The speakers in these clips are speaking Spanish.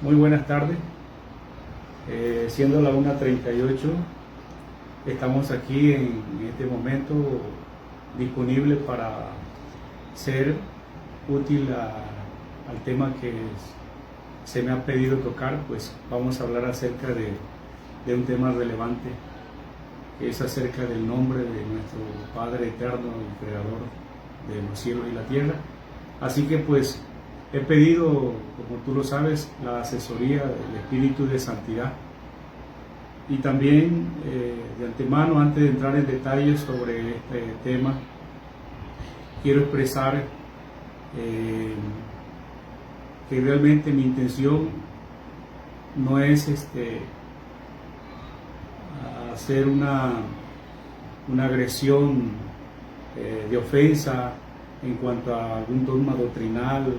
Muy buenas tardes. Siendo la 1:38, estamos aquí en este momento disponibles para ser útil al tema que se me ha pedido tocar. Pues vamos a hablar acerca de un tema relevante, que es acerca del nombre de nuestro Padre eterno y creador de los cielos y la tierra. Así que pues he pedido, como tú lo sabes, la asesoría del Espíritu de Santidad. Y también de antemano, antes de entrar en detalles sobre este tema, quiero expresar que realmente mi intención no es hacer una agresión de ofensa en cuanto a algún dogma doctrinal,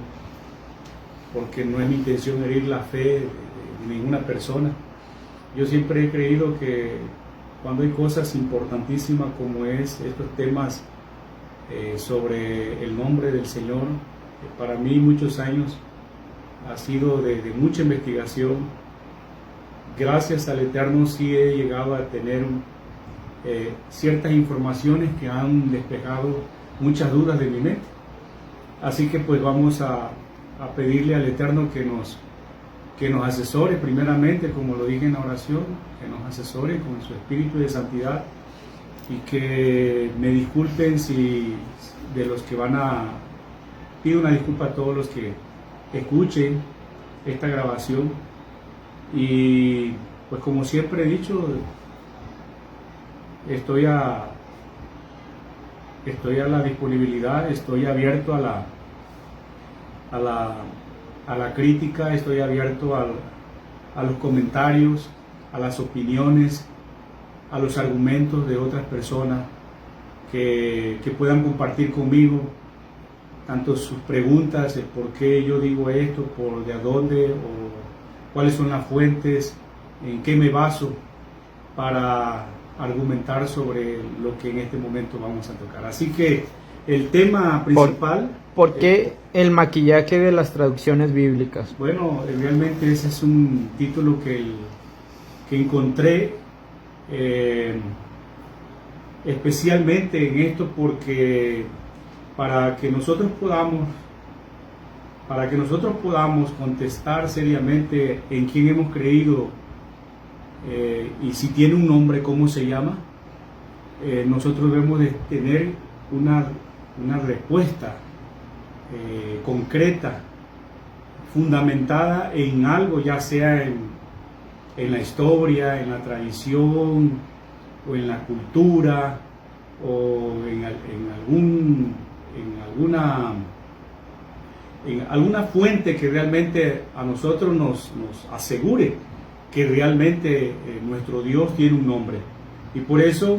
porque no es mi intención herir la fe de ninguna persona. Yo siempre he creído que cuando hay cosas importantísimas como estos temas sobre el nombre del Señor, para mí muchos años ha sido de mucha investigación. Gracias al Eterno sí he llegado a tener ciertas informaciones que han despejado muchas dudas de mi mente. Así que pues vamos a pedirle al Eterno que nos asesore primeramente, como lo dije en la oración, que nos asesore con su Espíritu de Santidad, y que me disculpen si de los que pido una disculpa a todos los que escuchen esta grabación. Y pues como siempre he dicho, estoy a la disponibilidad, estoy abierto a la crítica, estoy abierto a los comentarios, a las opiniones, a los argumentos de otras personas que puedan compartir conmigo, tanto sus preguntas, el por qué yo digo esto, por de a dónde, o cuáles son las fuentes, en qué me baso para argumentar sobre lo que en este momento vamos a tocar. Así que el tema principal... ¿Por qué el maquillaje de las traducciones bíblicas? Bueno, realmente ese es un título que encontré especialmente en esto, porque para que nosotros podamos contestar seriamente en quién hemos creído y si tiene un nombre, cómo se llama, nosotros debemos de tener una respuesta concreta, fundamentada en algo, ya sea en la historia, en la tradición, o en la cultura, o en alguna fuente que realmente a nosotros nos asegure que realmente nuestro Dios tiene un nombre. Y por eso,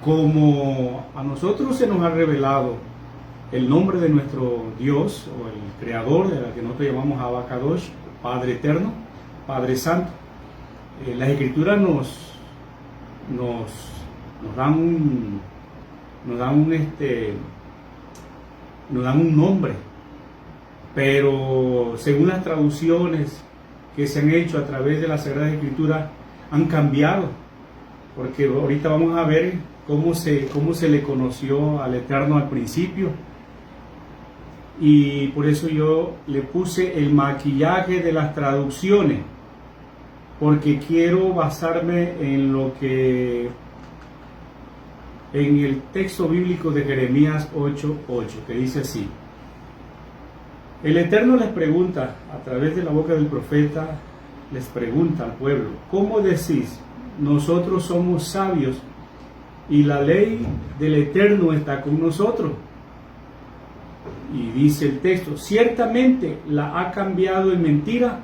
como a nosotros se nos ha revelado el nombre de nuestro Dios, o el creador, de la que nosotros llamamos Abba Kadosh, Padre eterno, Padre santo, las Escrituras nos dan un nombre, pero según las traducciones que se han hecho a través de la Sagrada Escritura han cambiado, porque ahorita vamos a ver cómo se le conoció al Eterno al principio. Y por eso yo le puse el maquillaje de las traducciones, porque quiero basarme en el texto bíblico de Jeremías 8:8, que dice así: el Eterno les pregunta, a través de la boca del profeta, les pregunta al pueblo: ¿cómo decís, nosotros somos sabios y la ley del Eterno está con nosotros? Y dice el texto: ciertamente la ha cambiado en mentira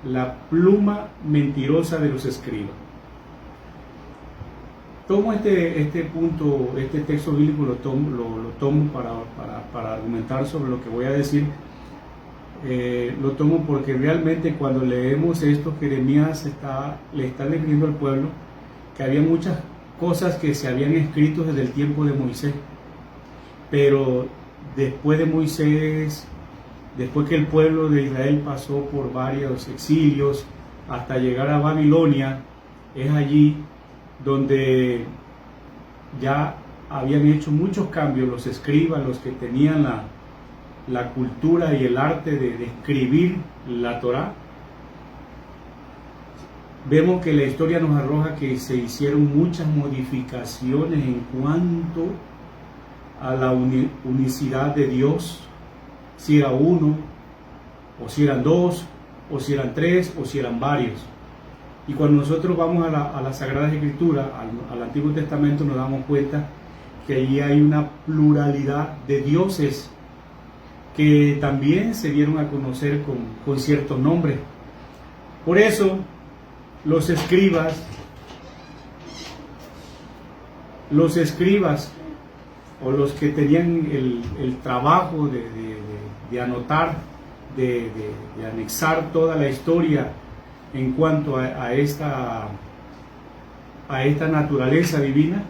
la pluma mentirosa de los escribas. Tomo este punto, este texto bíblico, lo tomo para argumentar sobre lo que voy a decir. Lo tomo porque realmente cuando leemos esto, Jeremías le está describiendo al pueblo que había muchas cosas que se habían escrito desde el tiempo de Moisés, pero después de Moisés después que el pueblo de Israel pasó por varios exilios hasta llegar a Babilonia, es allí donde ya habían hecho muchos cambios los escribas, los que tenían la cultura y el arte de escribir la Torá. Vemos que la historia nos arroja que se hicieron muchas modificaciones en cuanto a la unicidad de Dios, si era uno, o si eran dos, o si eran tres, o si eran varios. Y cuando nosotros vamos a la Sagrada Escritura, al Antiguo Testamento, nos damos cuenta que allí hay una pluralidad de dioses que también se dieron a conocer con ciertos nombres. Por eso, los escribas o los que tenían el trabajo de anotar, de anexar toda la historia en cuanto a esta naturaleza divina,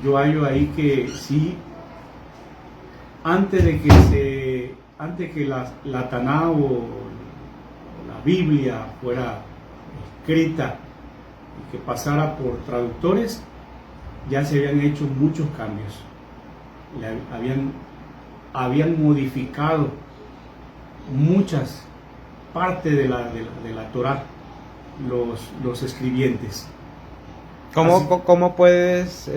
yo hallo ahí que sí, antes que la Taná o la Biblia fuera escrita y que pasara por traductores, ya se habían hecho muchos cambios. Habían modificado muchas partes de la Torá los escribientes. ¿Cómo puedes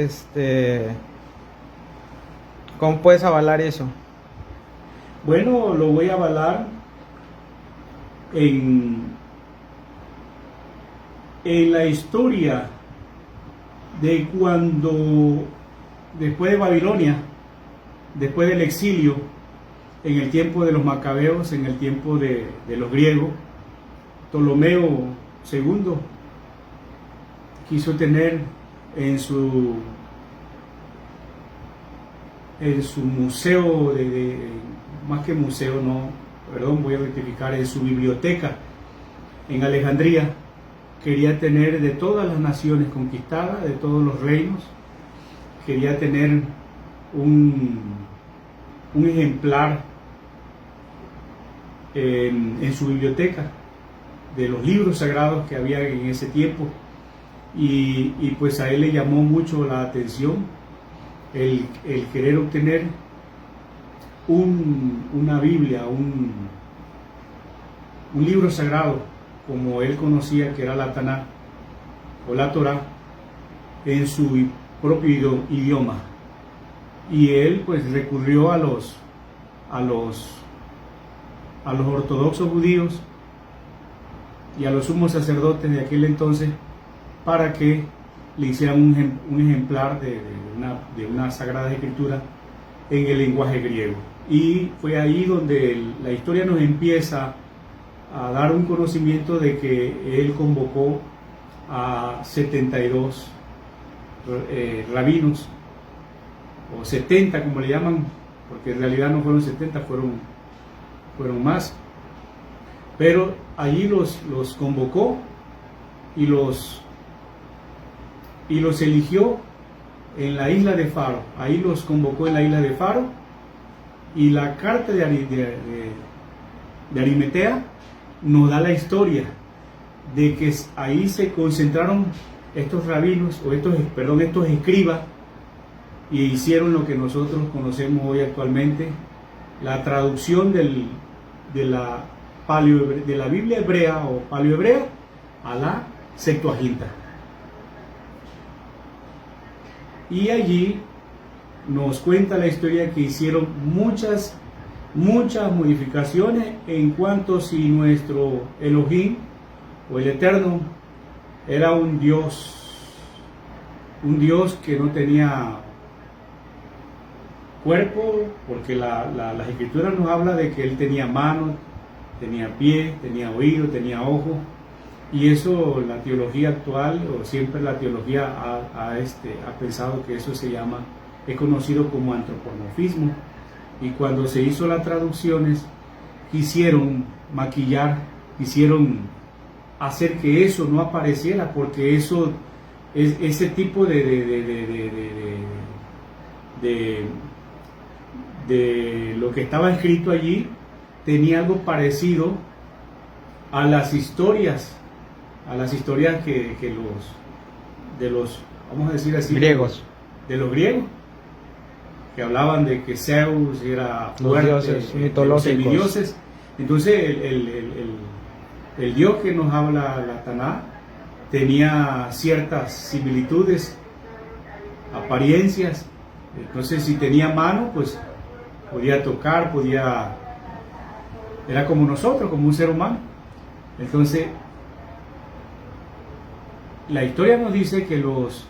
avalar eso? Bueno, lo voy a avalar en la historia de cuando, después de Babilonia, después del exilio, en el tiempo de los macabeos, en el tiempo de los griegos, Ptolomeo II quiso tener en su museo, más que museo, voy a rectificar, en su biblioteca en Alejandría, quería tener de todas las naciones conquistadas, de todos los reinos, quería tener un ejemplar en su biblioteca de los libros sagrados que había en ese tiempo, y pues a él le llamó mucho la atención el querer obtener una Biblia, un libro sagrado, como él conocía que era la Taná o la Torá, en su propio idioma. Y él pues recurrió a los ortodoxos judíos y a los sumos sacerdotes de aquel entonces para que le hicieran un ejemplar de una Sagrada Escritura en el lenguaje griego. Y fue ahí donde la historia nos empieza a dar un conocimiento de que él convocó a 72 rabinos, o 70 como le llaman, porque en realidad no fueron 70, fueron más, pero allí los convocó y los eligió en la isla de Faro. Ahí los convocó en la isla de Faro, y la carta de Arimatea nos da la historia de que ahí se concentraron estos rabinos, estos escribas, y hicieron lo que nosotros conocemos hoy actualmente, la traducción de la Biblia hebrea o paleohebrea a la Septuaginta. Y allí nos cuenta la historia que hicieron muchas modificaciones en cuanto si nuestro Elohim o el Eterno era un Dios que no tenía cuerpo, porque las escrituras nos habla de que él tenía manos, tenía pie, tenía oído, tenía ojo, y eso la teología actual, o siempre la teología ha pensado que eso es conocido como antropomorfismo. Y cuando se hizo las traducciones, quisieron maquillar, quisieron hacer que eso no apareciera, porque eso es ese tipo de de lo que estaba escrito allí tenía algo parecido a las historias que los, vamos a decir así, griegos. De los griegos, que hablaban de que Zeus era fuerte, los dioses mitológicos. Los semidioses. Entonces el Dios que nos habla la Taná tenía ciertas similitudes, apariencias. Entonces si tenía mano, pues podía tocar, era como nosotros, como un ser humano. Entonces la historia nos dice que los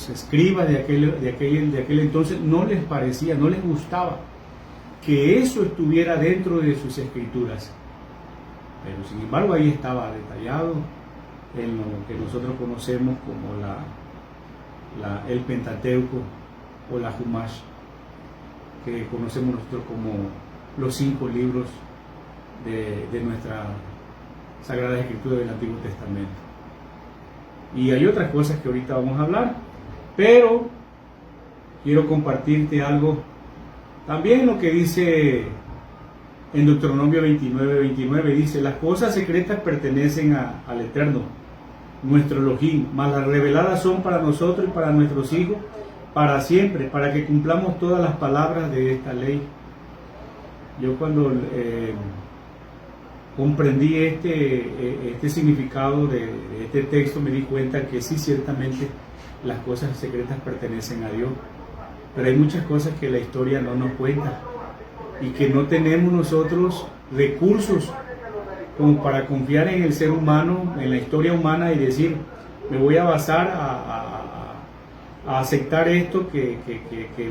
escribas de aquel entonces no les parecía, no les gustaba que eso estuviera dentro de sus escrituras, pero sin embargo ahí estaba detallado en lo que nosotros conocemos como el Pentateuco o la Humash, que conocemos nosotros como los 5 libros de nuestra Sagrada Escritura del Antiguo Testamento. Y hay otras cosas que ahorita vamos a hablar, pero quiero compartirte algo también. Lo que dice en Deuteronomio 29:29, dice: las cosas secretas pertenecen al Eterno, nuestro Elohim, mas las reveladas son para nosotros y para nuestros hijos para siempre, para que cumplamos todas las palabras de esta ley. Yo cuando comprendí este significado de este texto, me di cuenta que sí, ciertamente las cosas secretas pertenecen a Dios, pero hay muchas cosas que la historia no nos cuenta y que no tenemos nosotros recursos como para confiar en el ser humano, en la historia humana, y decir, me voy a basar a aceptar esto que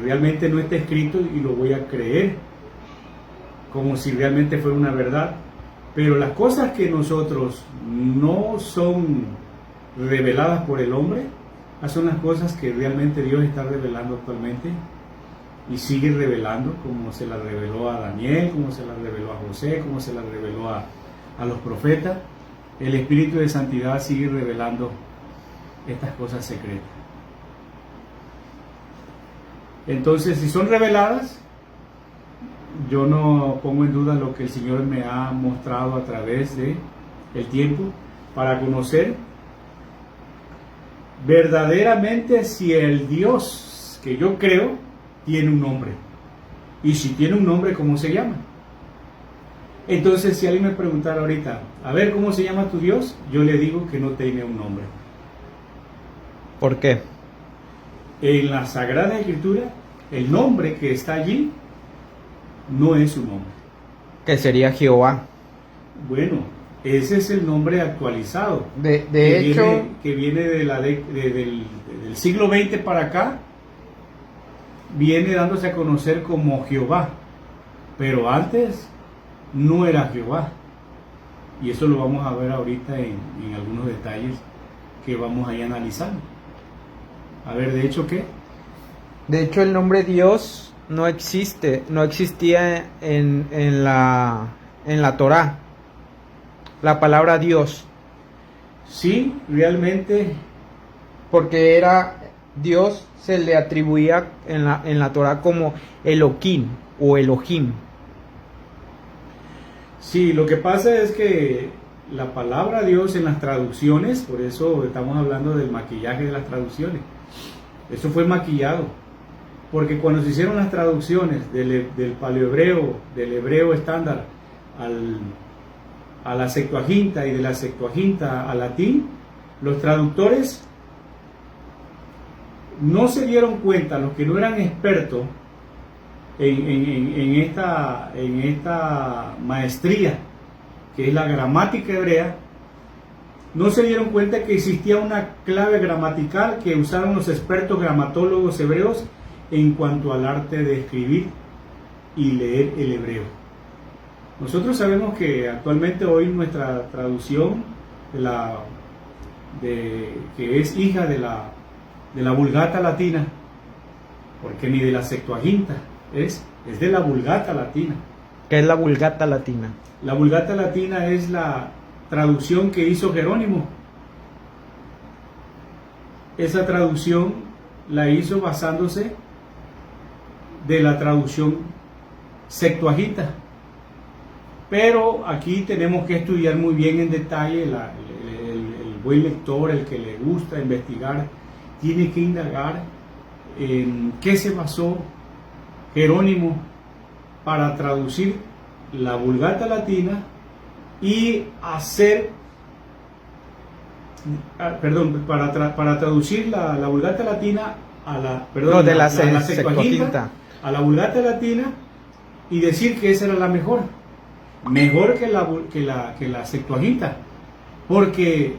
realmente no está escrito y lo voy a creer como si realmente fuera una verdad. Pero las cosas que nosotros no son reveladas por el hombre, son las cosas que realmente Dios está revelando actualmente y sigue revelando, como se las reveló a Daniel, como se las reveló a José, como se las reveló a los profetas. El Espíritu de Santidad sigue revelando estas cosas secretas. Entonces, si son reveladas, yo no pongo en duda lo que el Señor me ha mostrado a través de el tiempo para conocer verdaderamente si el Dios que yo creo tiene un nombre, y si tiene un nombre, ¿cómo se llama? Entonces, si alguien me preguntara ahorita, a ver, ¿cómo se llama tu Dios?, yo le digo que no tiene un nombre. ¿Por qué? En la Sagrada Escritura, el nombre que está allí no es su nombre. Que sería Jehová. Bueno, ese es el nombre actualizado. De hecho, que viene del siglo XX para acá, viene dándose a conocer como Jehová. Pero antes no era Jehová. Y eso lo vamos a ver ahorita en algunos detalles que vamos a ir analizando. A ver, ¿de hecho qué? De hecho, el nombre Dios no existía en la Torá. La palabra Dios. Sí, realmente. Porque Dios se le atribuía en la Torá como Elohim o Elohim. Sí, lo que pasa es que la palabra Dios en las traducciones, por eso estamos hablando del maquillaje de las traducciones, eso fue maquillado, porque cuando se hicieron las traducciones del paleohebreo, del hebreo estándar a la Septuaginta y de la Septuaginta al latín, los traductores no se dieron cuenta, los que no eran expertos en esta maestría que es la gramática hebrea, no se dieron cuenta que existía una clave gramatical que usaron los expertos gramatólogos hebreos en cuanto al arte de escribir y leer el hebreo. Nosotros sabemos que actualmente hoy nuestra traducción que es hija de la Vulgata latina, porque ni de la Septuaginta, es de la Vulgata latina. ¿Qué es la Vulgata latina? La Vulgata latina es la traducción que hizo Jerónimo. Esa traducción la hizo basándose de la traducción Septuaginta. Pero aquí tenemos que estudiar muy bien en detalle, el buen lector, el que le gusta investigar, tiene que indagar en qué se basó Jerónimo para traducir la Vulgata latina y hacer, para traducir la Vulgata latina a la, perdón, de la Septuaginta a la Vulgata latina y decir que esa era la mejor que la Septuaginta, porque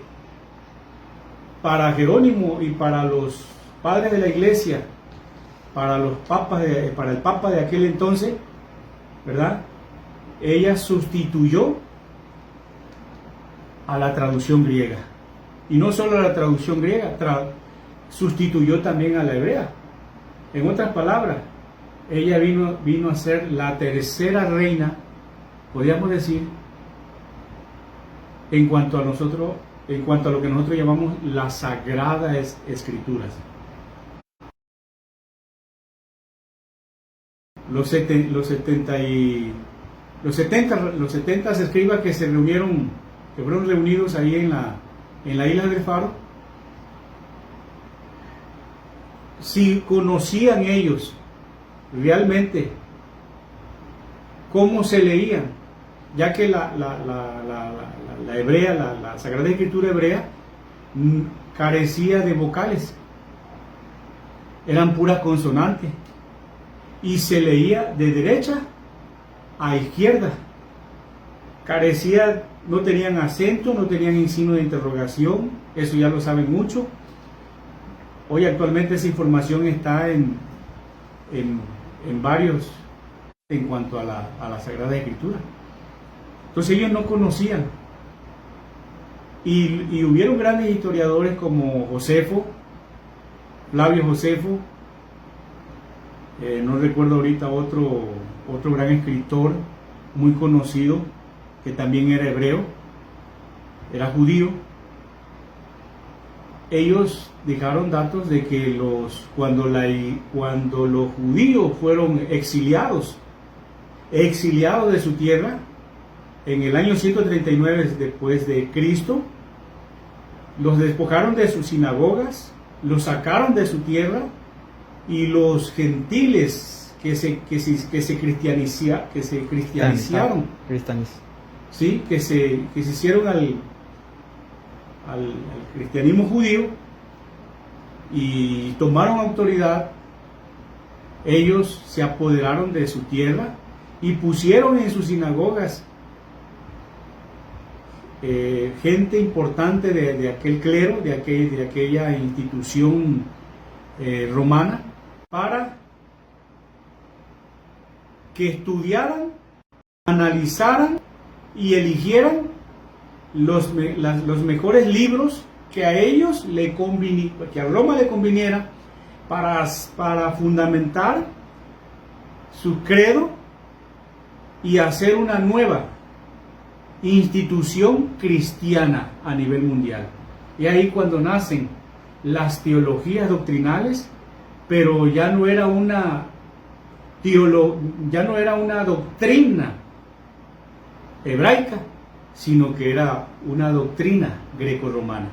para Jerónimo y para los padres de la iglesia, para el papa de aquel entonces, ¿verdad? Ella sustituyó a la traducción griega. Y no solo a la traducción griega, sustituyó también a la hebrea. En otras palabras, ella vino a ser la tercera reina, podríamos decir, en cuanto a lo que nosotros llamamos las Sagradas Escrituras. Los 70 escribas que fueron reunidos ahí en la isla del Faro, si conocían ellos realmente cómo se leían, ya que la hebrea, la Sagrada Escritura hebrea, carecía de vocales, eran puras consonantes y se leía de derecha a izquierda, no tenían acento, no tenían signo de interrogación, eso ya lo saben mucho. Hoy actualmente esa información está en varios, en cuanto a la Sagrada Escritura. Entonces ellos no conocían, y hubieron grandes historiadores como Josefo, Flavio Josefo, no recuerdo ahorita otro gran escritor muy conocido que también era hebreo, era judío. Ellos dejaron datos de que cuando los judíos fueron exiliados de su tierra en el año 139 después de Cristo, los despojaron de sus sinagogas, los sacaron de su tierra, y los gentiles que se cristianizaron, ¿sí? que se hicieron al cristianismo judío y tomaron autoridad, ellos se apoderaron de su tierra y pusieron en sus sinagogas gente importante de aquel clero, de aquella institución romana, para que estudiaran, analizaran y eligieran los mejores libros que a ellos que a Roma le conviniera para fundamentar su credo y hacer una nueva institución cristiana a nivel mundial. Y ahí cuando nacen las teologías doctrinales, pero ya no era una doctrina hebraica, sino que era una doctrina greco-romana.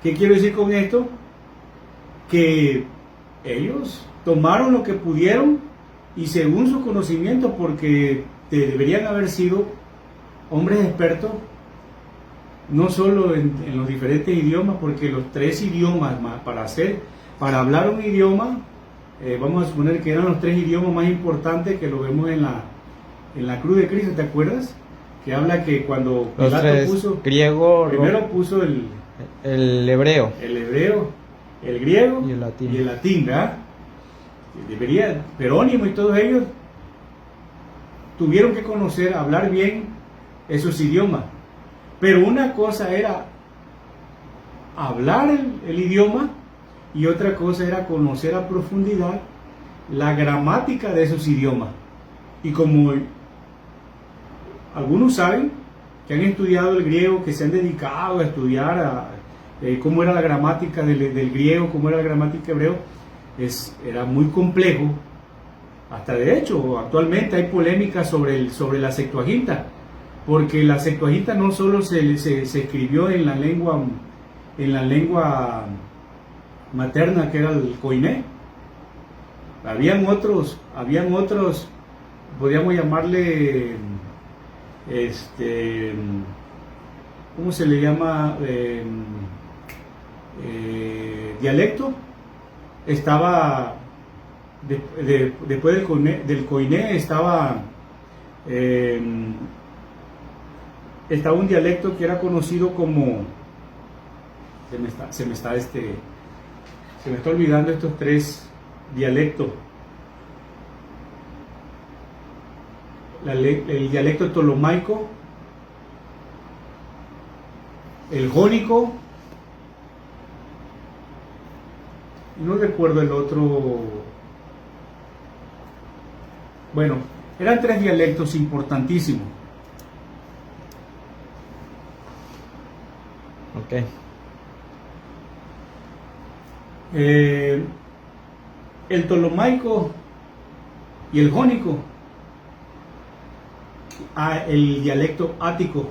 ¿Qué quiero decir con esto? Que ellos tomaron lo que pudieron y según su conocimiento, porque deberían haber sido hombres expertos no solo en los diferentes idiomas, porque los 3 idiomas para hablar un idioma, vamos a suponer que eran los 3 idiomas más importantes, que lo vemos en la cruz de Cristo, ¿te acuerdas? Que habla que cuando Pilato puso primero puso el hebreo, el griego y el latín, ¿verdad? Jerónimo y todos ellos tuvieron que conocer, hablar bien esos idiomas. Pero una cosa era hablar el idioma y otra cosa era conocer a profundidad la gramática de esos idiomas. Y como algunos saben que han estudiado el griego, que se han dedicado a estudiar cómo era la gramática del griego, cómo era la gramática hebreo, era muy complejo Hasta de hecho, actualmente hay polémica sobre la Septuaginta, porque la Septuaginta no solo se escribió en la lengua materna, que era el koiné. Habían otros, podríamos llamarle, ¿cómo se le llama? Dialecto. Estaba después del koiné estaba un dialecto que era conocido como, se me está olvidando estos tres dialectos. El dialecto ptolomaico, el jónico, no recuerdo el otro. Bueno, eran tres dialectos importantísimos. Ok. El ptolomaico y el jónico, el dialecto ático,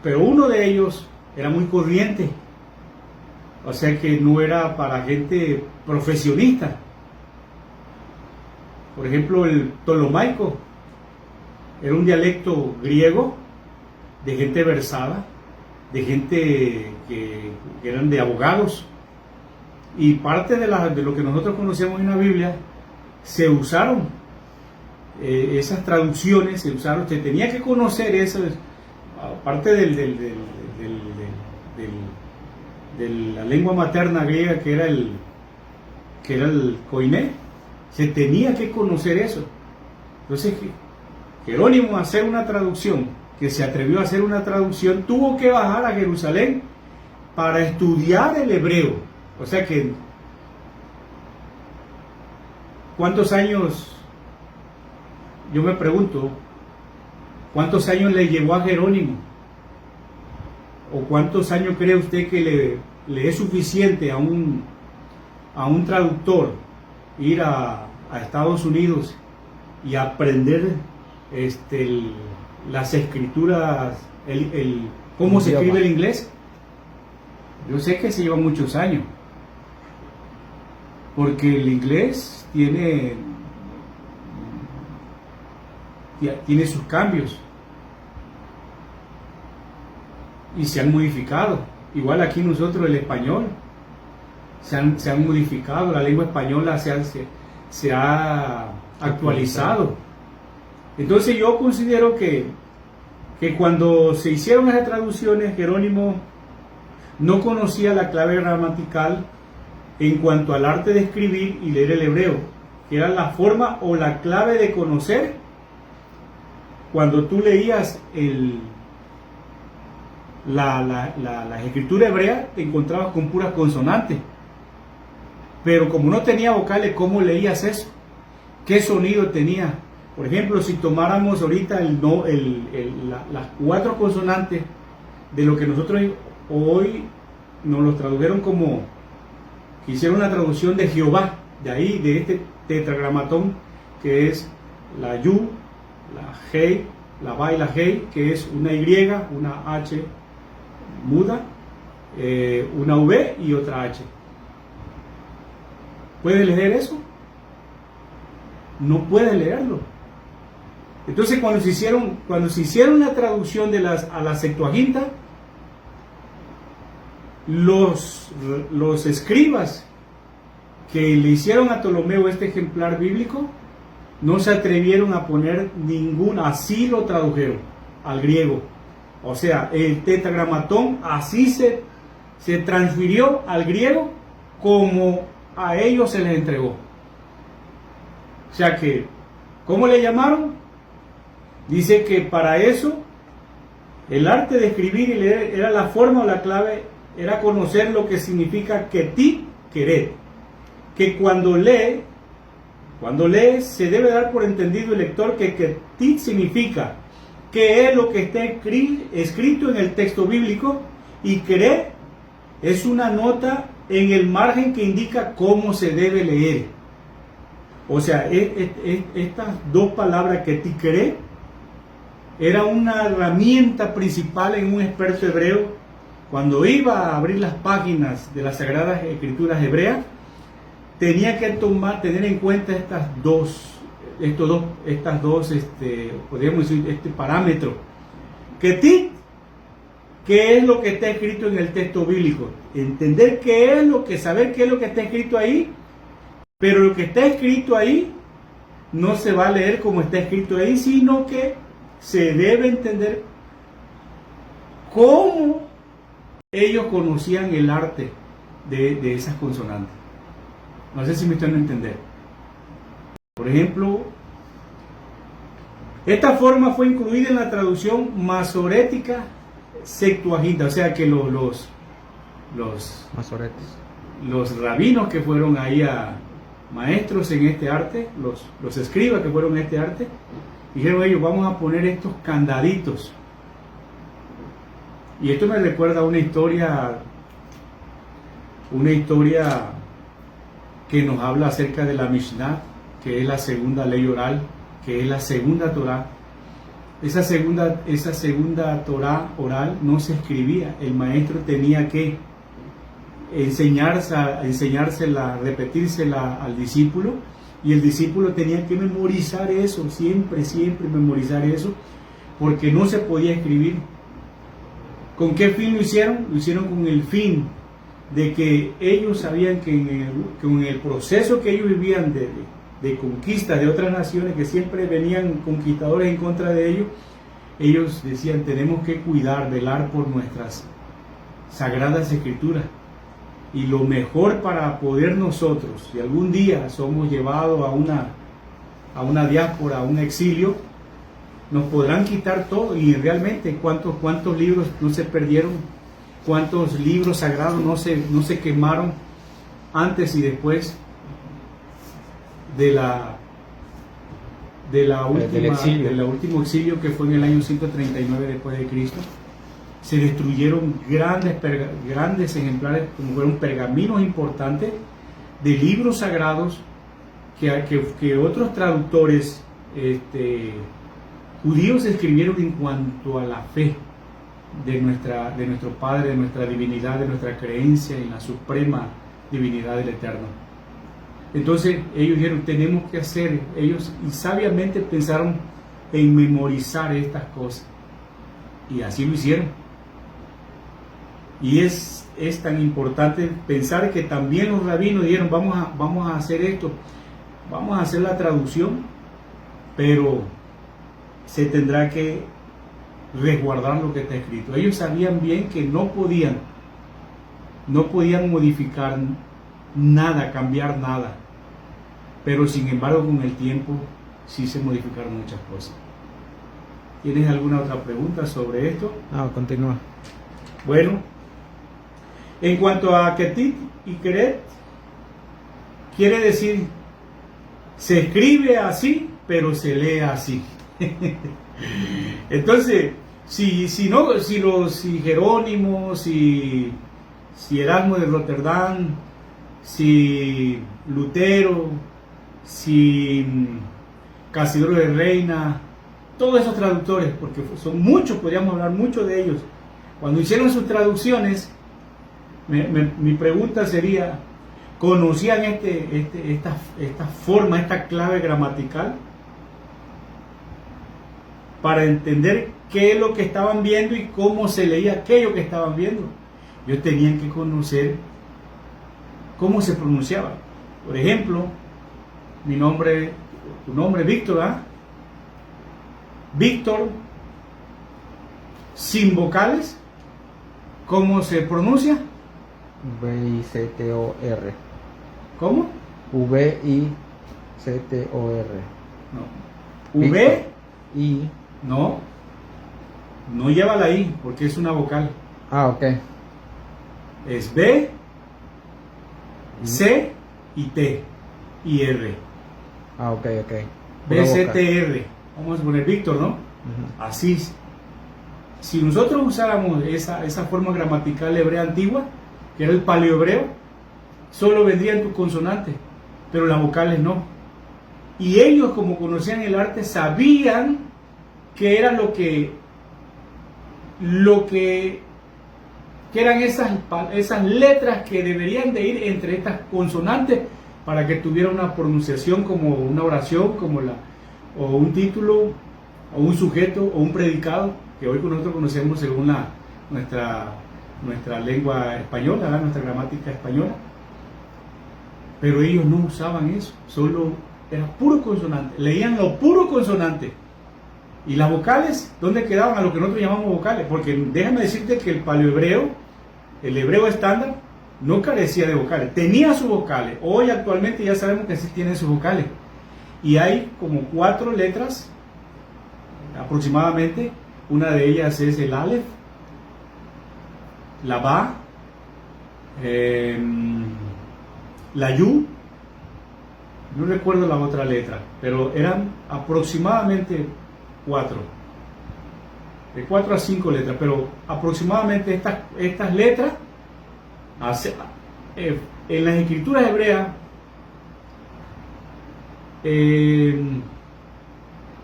pero uno de ellos era muy corriente, o sea que no era para gente profesionista. Por ejemplo, el ptolomaico era un dialecto griego de gente versada, de gente que eran de abogados, y parte de lo que nosotros conocemos en la Biblia se usaron, esas traducciones se usaron. Se tenía que conocer eso, aparte de la lengua materna griega, que era el koiné. Se tenía que conocer eso. Entonces Jerónimo, hacer una traducción, que se atrevió a hacer una traducción, tuvo que bajar a Jerusalén para estudiar el hebreo. O sea que, ¿cuántos años? Yo me pregunto, ¿cuántos años le llevó a Jerónimo? ¿O cuántos años cree usted que le es suficiente a un traductor ir a Estados Unidos y aprender las escrituras, cómo se escribe el inglés? Yo sé que se lleva muchos años, porque el inglés tiene sus cambios y se han modificado. Igual aquí nosotros, el español, se han modificado, la lengua española se ha actualizado. Entonces yo considero que cuando se hicieron esas traducciones, Jerónimo no conocía la clave gramatical en cuanto al arte de escribir y leer el hebreo, que era la forma o la clave de conocer. Cuando tú leías la escritura hebrea, te encontrabas con puras consonantes, pero como no tenía vocales, ¿cómo leías eso? ¿Qué sonido tenía? Por ejemplo, si tomáramos ahorita las cuatro consonantes de lo que nosotros hoy nos lo tradujeron como, hicieron una traducción de Jehová, de ahí, de este tetragramatón, que es la Yu, la Hei, la Ba y la Hei, que es una Y, una H muda, una V y otra H. ¿Puedes leer eso? No puedes leerlo. Entonces cuando se hicieron la traducción a la Septuaginta, los escribas que le hicieron a Ptolomeo este ejemplar bíblico no se atrevieron a poner ninguna, así lo tradujeron al griego. O sea, el tetragramatón así se transfirió al griego como a ellos se les entregó. O sea que, ¿cómo le llamaron? Dice que para eso el arte de escribir y leer era la forma o la clave, era conocer lo que significa ketit keret, que cuando lee se debe dar por entendido el lector que ketit significa qué es lo que está escrito en el texto bíblico, y keret es una nota en el margen que indica cómo se debe leer. O sea, estas dos palabras que tikeret era una herramienta principal en un experto hebreo cuando iba a abrir las páginas de las Sagradas Escrituras hebreas. Tenía que tener en cuenta podríamos decir, este parámetro. ¿Qué es lo que está escrito en el texto bíblico? Entender saber qué es lo que está escrito ahí, pero lo que está escrito ahí no se va a leer como está escrito ahí, sino que se debe entender cómo ellos conocían el arte de esas consonantes. No sé si me están a entender. Por ejemplo, esta forma fue incluida en la traducción masorética Septuaginta, o sea que los Masoretes. los rabinos que fueron ahí maestros en este arte, los escribas que fueron en este arte, dijeron ellos, vamos a poner estos candaditos. Y esto me recuerda a una historia que nos habla acerca de la Mishnah, que es la segunda ley oral, que es la segunda Torah. Esa segunda Torah oral no se escribía, el maestro tenía que enseñársela, repetírsela al discípulo, y el discípulo tenía que memorizar eso, siempre memorizar eso, porque no se podía escribir. ¿Con qué fin lo hicieron? Lo hicieron con el fin de que ellos sabían que en el proceso que ellos vivían de conquista de otras naciones, que siempre venían conquistadores en contra de ellos, ellos decían, tenemos que cuidar, velar por nuestras sagradas escrituras. Y lo mejor para poder nosotros, si algún día somos llevados a una diáspora, a un exilio, nos podrán quitar todo. Y realmente, ¿cuántos libros no se perdieron? ¿Cuántos libros sagrados no se quemaron antes y después del último exilio, que fue en el año 139 después de Cristo? Se destruyeron grandes ejemplares, como fueron pergaminos importantes de libros sagrados que otros traductores judíos escribieron en cuanto a la fe de nuestro Padre, de nuestra divinidad, de nuestra creencia en la suprema divinidad del Eterno. Entonces ellos dijeron, tenemos que hacer, ellos y sabiamente pensaron en memorizar estas cosas, y así lo hicieron. Y es tan importante pensar que también los rabinos dijeron, vamos a hacer esto, vamos a hacer la traducción, pero se tendrá que resguardar lo que está escrito. Ellos sabían bien que no podían modificar nada, cambiar nada, pero sin embargo con el tiempo sí se modificaron muchas cosas. ¿Tienes alguna otra pregunta sobre esto? No, continúa. Bueno, en cuanto a ketit y keret, quiere decir, se escribe así, pero se lee así. Entonces, si Jerónimo, si Erasmo de Rotterdam, si Lutero, si Casidro de Reina, todos esos traductores, porque son muchos, podríamos hablar mucho de ellos, cuando hicieron sus traducciones, mi pregunta sería, ¿conocían esta forma, esta clave gramatical para entender qué es lo que estaban viendo y cómo se leía aquello que estaban viendo? Ellos tenían que conocer cómo se pronunciaba. Por ejemplo, tu nombre Víctor, ¿ah? Víctor, sin vocales, ¿cómo se pronuncia? V-I-C-T-O-R. ¿Cómo? V-I-C-T-O-R. No. V. I. No lleva la I porque es una vocal. Ah, ok. Es B, C y T y R. Ah, ok. B, C, T, R. Vamos a poner Víctor, ¿no? Así. Si nosotros usáramos esa forma gramatical hebrea antigua, que era el paleohebreo, solo vendrían tus consonantes, pero las vocales no. Y ellos, como conocían el arte, sabían qué era lo que eran esas letras que deberían de ir entre estas consonantes para que tuviera una pronunciación como una oración, o un título, o un sujeto, o un predicado, que hoy nosotros conocemos según nuestra lengua española, nuestra gramática española. Pero ellos no usaban eso, solo era puro consonante, leían lo puro consonante. Y las vocales, ¿dónde quedaban? A lo que nosotros llamamos vocales, porque déjame decirte que el paleohebreo, el hebreo estándar, no carecía de vocales, tenía sus vocales. Hoy actualmente ya sabemos que sí tiene sus vocales. Y hay como 4 letras aproximadamente. Una de ellas es el Aleph, la Ba, la Yu, no recuerdo la otra letra, pero eran aproximadamente 4, de 4 a 5 letras, pero aproximadamente estas letras en las escrituras hebreas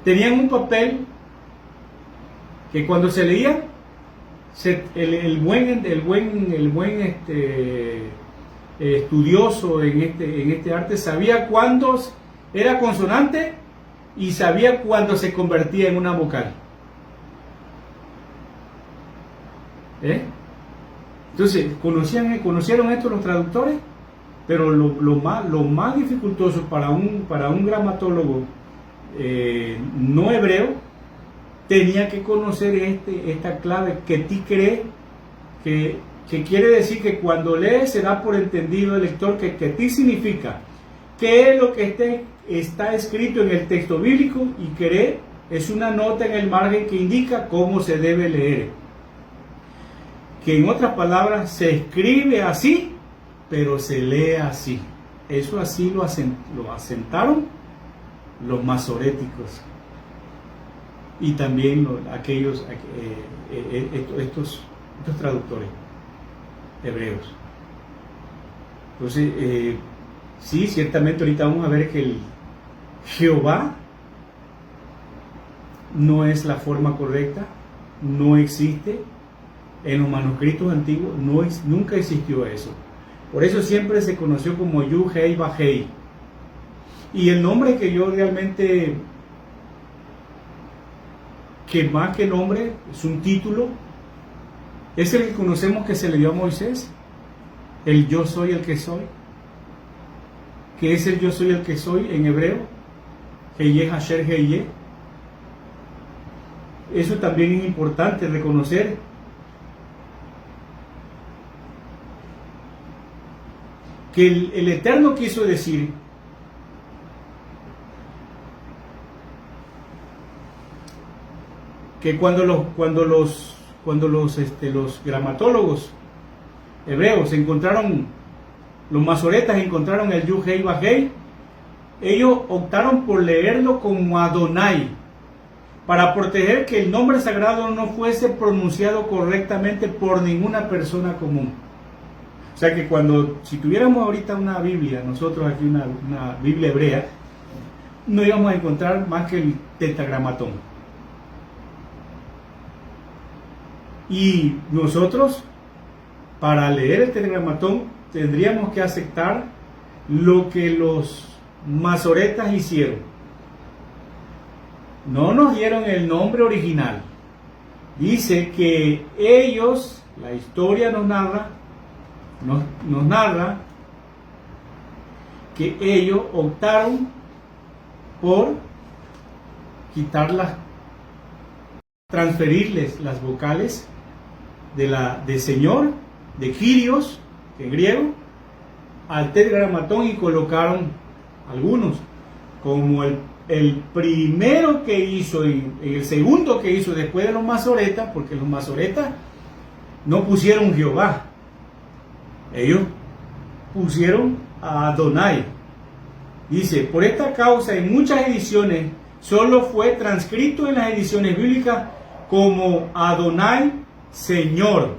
tenían un papel que cuando se leía el buen estudioso en este arte sabía cuándo era consonante y sabía cuándo se convertía en una vocal. Entonces, conocieron esto los traductores, pero lo más dificultoso para un gramatólogo no hebreo, tenía que conocer esta clave que ti cree, que quiere decir que cuando lee se da por entendido el lector que ti significa, qué es lo que está escrito en el texto bíblico, y cree es una nota en el margen que indica cómo se debe leer. Que en otras palabras, se escribe así, pero se lee así. Eso así lo asentaron los masoréticos y también estos traductores hebreos. Entonces, sí, ciertamente ahorita vamos a ver que el Jehová no es la forma correcta, no existe. En los manuscritos antiguos nunca existió eso. Por eso siempre se conoció como Yu-Hei Ba-Hei. Y el nombre que yo realmente, que más que nombre, es un título, es el que conocemos que se le dio a Moisés, el yo soy el que soy. ¿Qué es el yo soy el que soy en hebreo? Heye Hasher Heye. Eso también es importante reconocer. Que el Eterno quiso decir que cuando los gramatólogos hebreos los masoretas encontraron el Yu-Hei Ba-Hei, ellos optaron por leerlo como Adonai, para proteger que el nombre sagrado no fuese pronunciado correctamente por ninguna persona común. O sea que si tuviéramos ahorita una Biblia, nosotros aquí una Biblia hebrea, no íbamos a encontrar más que el tetragramatón. Y nosotros, para leer el tetragramatón, tendríamos que aceptar lo que los masoretas hicieron. No nos dieron el nombre original. Dice que ellos, la historia nos narra que ellos optaron por transferirles las vocales de Señor, de Kyrios, que en griego, al tetragramatón, y colocaron algunos, como el primero que hizo y el segundo que hizo después de los masoretas, porque los masoretas no pusieron Jehová, ellos pusieron a Adonai. Dice, por esta causa en muchas ediciones solo fue transcrito en las ediciones bíblicas como Adonai, Señor.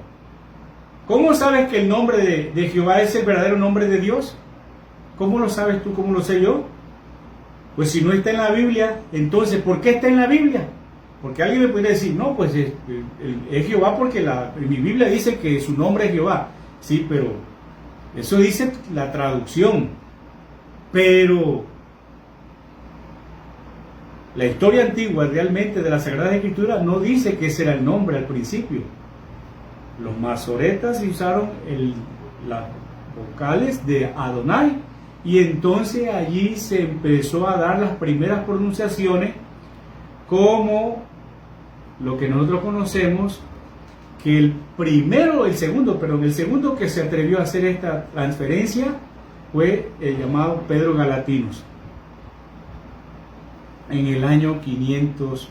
¿Cómo sabes que el nombre de Jehová es el verdadero nombre de Dios? ¿Cómo lo sabes tú? ¿Cómo lo sé yo? Pues si no está en la Biblia, entonces ¿por qué está en la Biblia? Porque alguien me puede decir, no, pues es Jehová porque en mi Biblia dice que su nombre es Jehová. Sí, pero eso dice la traducción. Pero la historia antigua realmente de la Sagrada Escritura no dice que ese era el nombre al principio. Los masoretas usaron las vocales de Adonai y entonces allí se empezó a dar las primeras pronunciaciones como lo que nosotros conocemos que el segundo que se atrevió a hacer esta transferencia fue el llamado Pedro Galatinos en el año 500.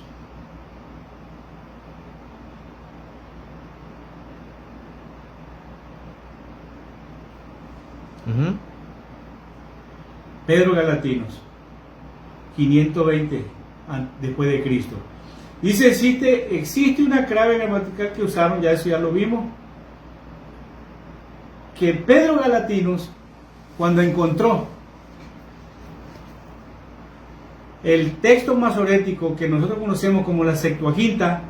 Pedro Galatinos, 520 después de Cristo. Dice, existe una clave gramatical que usaron, ya eso ya lo vimos, que Pedro Galatinos, cuando encontró el texto masorético que nosotros conocemos como la Septuaginta,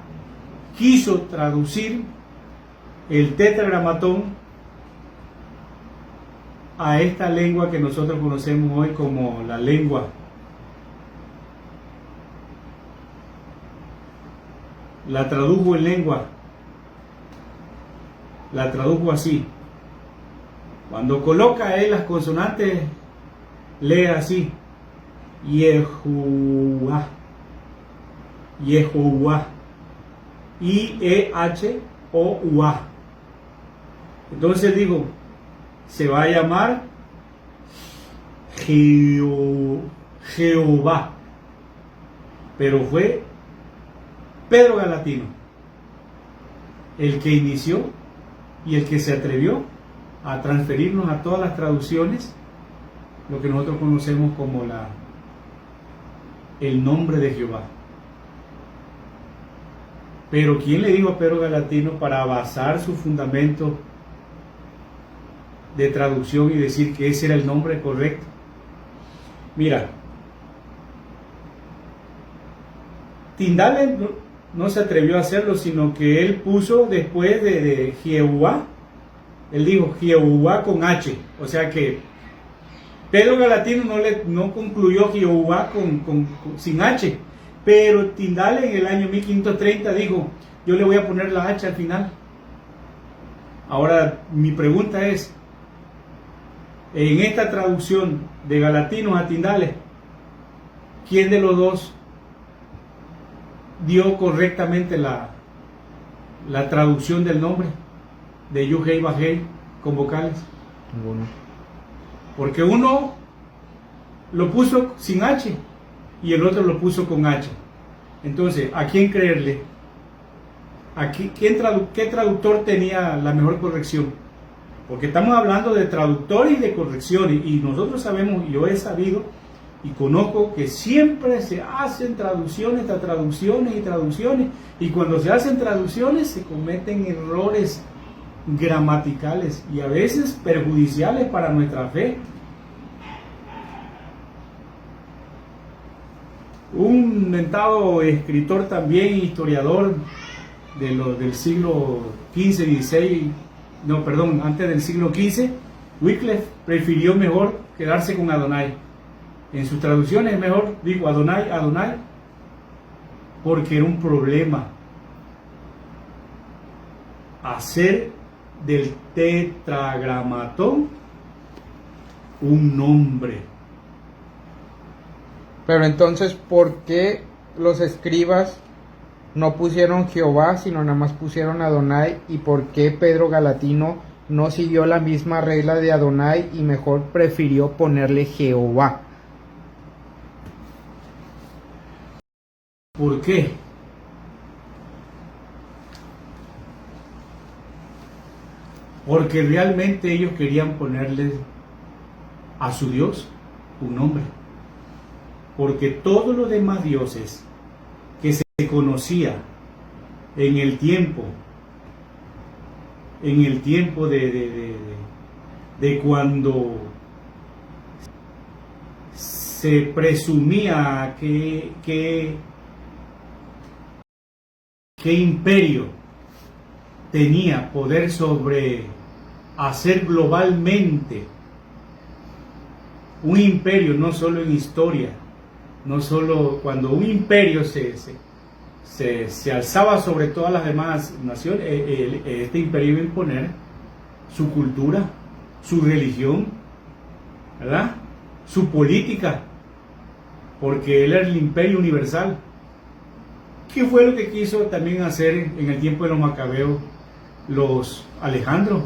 quiso traducir el tetragramatón a esta lengua que nosotros conocemos hoy como la lengua. La tradujo en lengua, la tradujo así. Cuando coloca él las consonantes, lee así: Yehowa, Yehowa, I-E-H-O-U-A. Entonces digo, se va a llamar Jehová, pero fue Pedro Galatino el que inició y el que se atrevió a transferirnos a todas las traducciones lo que nosotros conocemos como el nombre de Jehová. Pero ¿quién le dijo a Pedro Galatino para basar su fundamento de traducción y decir que ese era el nombre correcto? Mira, Tyndale no se atrevió a hacerlo, sino que él puso después de Jehová, él dijo Jehová con H, o sea que Pedro Galatino no concluyó Jehová sin H, pero Tyndale en el año 1530 dijo, yo le voy a poner la H al final. Ahora mi pregunta es, en esta traducción de Galatinos a Tyndale, ¿quién de los dos dio correctamente la traducción del nombre de Yud-Hei Vah-Hei con vocales? Ninguno. Porque uno lo puso sin H y el otro lo puso con H. Entonces, ¿a quién creerle? ¿Qué traductor tenía la mejor corrección? Porque estamos hablando de traductores y de correcciones, y nosotros sabemos, yo he sabido y conozco que siempre se hacen traducciones tras traducciones y traducciones, y cuando se hacen traducciones se cometen errores gramaticales y a veces perjudiciales para nuestra fe. Un mentado escritor también, historiador del siglo XV, XVI, no, perdón, antes del siglo XV, Wycliffe prefirió mejor quedarse con Adonai. En sus traducciones mejor dijo Adonai, Adonai, porque era un problema hacer del tetragramatón un nombre. Pero entonces, ¿por qué los escribas no pusieron Jehová, sino nada más pusieron Adonai? ¿Y por qué Pedro Galatino no siguió la misma regla de Adonai y mejor prefirió ponerle Jehová? ¿Por qué? Porque realmente ellos querían ponerle a su Dios un nombre. Porque todos los demás dioses que se conocía en el tiempo de cuando se presumía que imperio tenía poder sobre hacer globalmente un imperio, no solo en historia, no solo cuando un imperio se alzaba sobre todas las demás naciones, este imperio iba a imponer su cultura, su religión, ¿verdad? Su política, porque él era el imperio universal. ¿Qué fue lo que quiso también hacer en el tiempo de los macabeos los Alejandro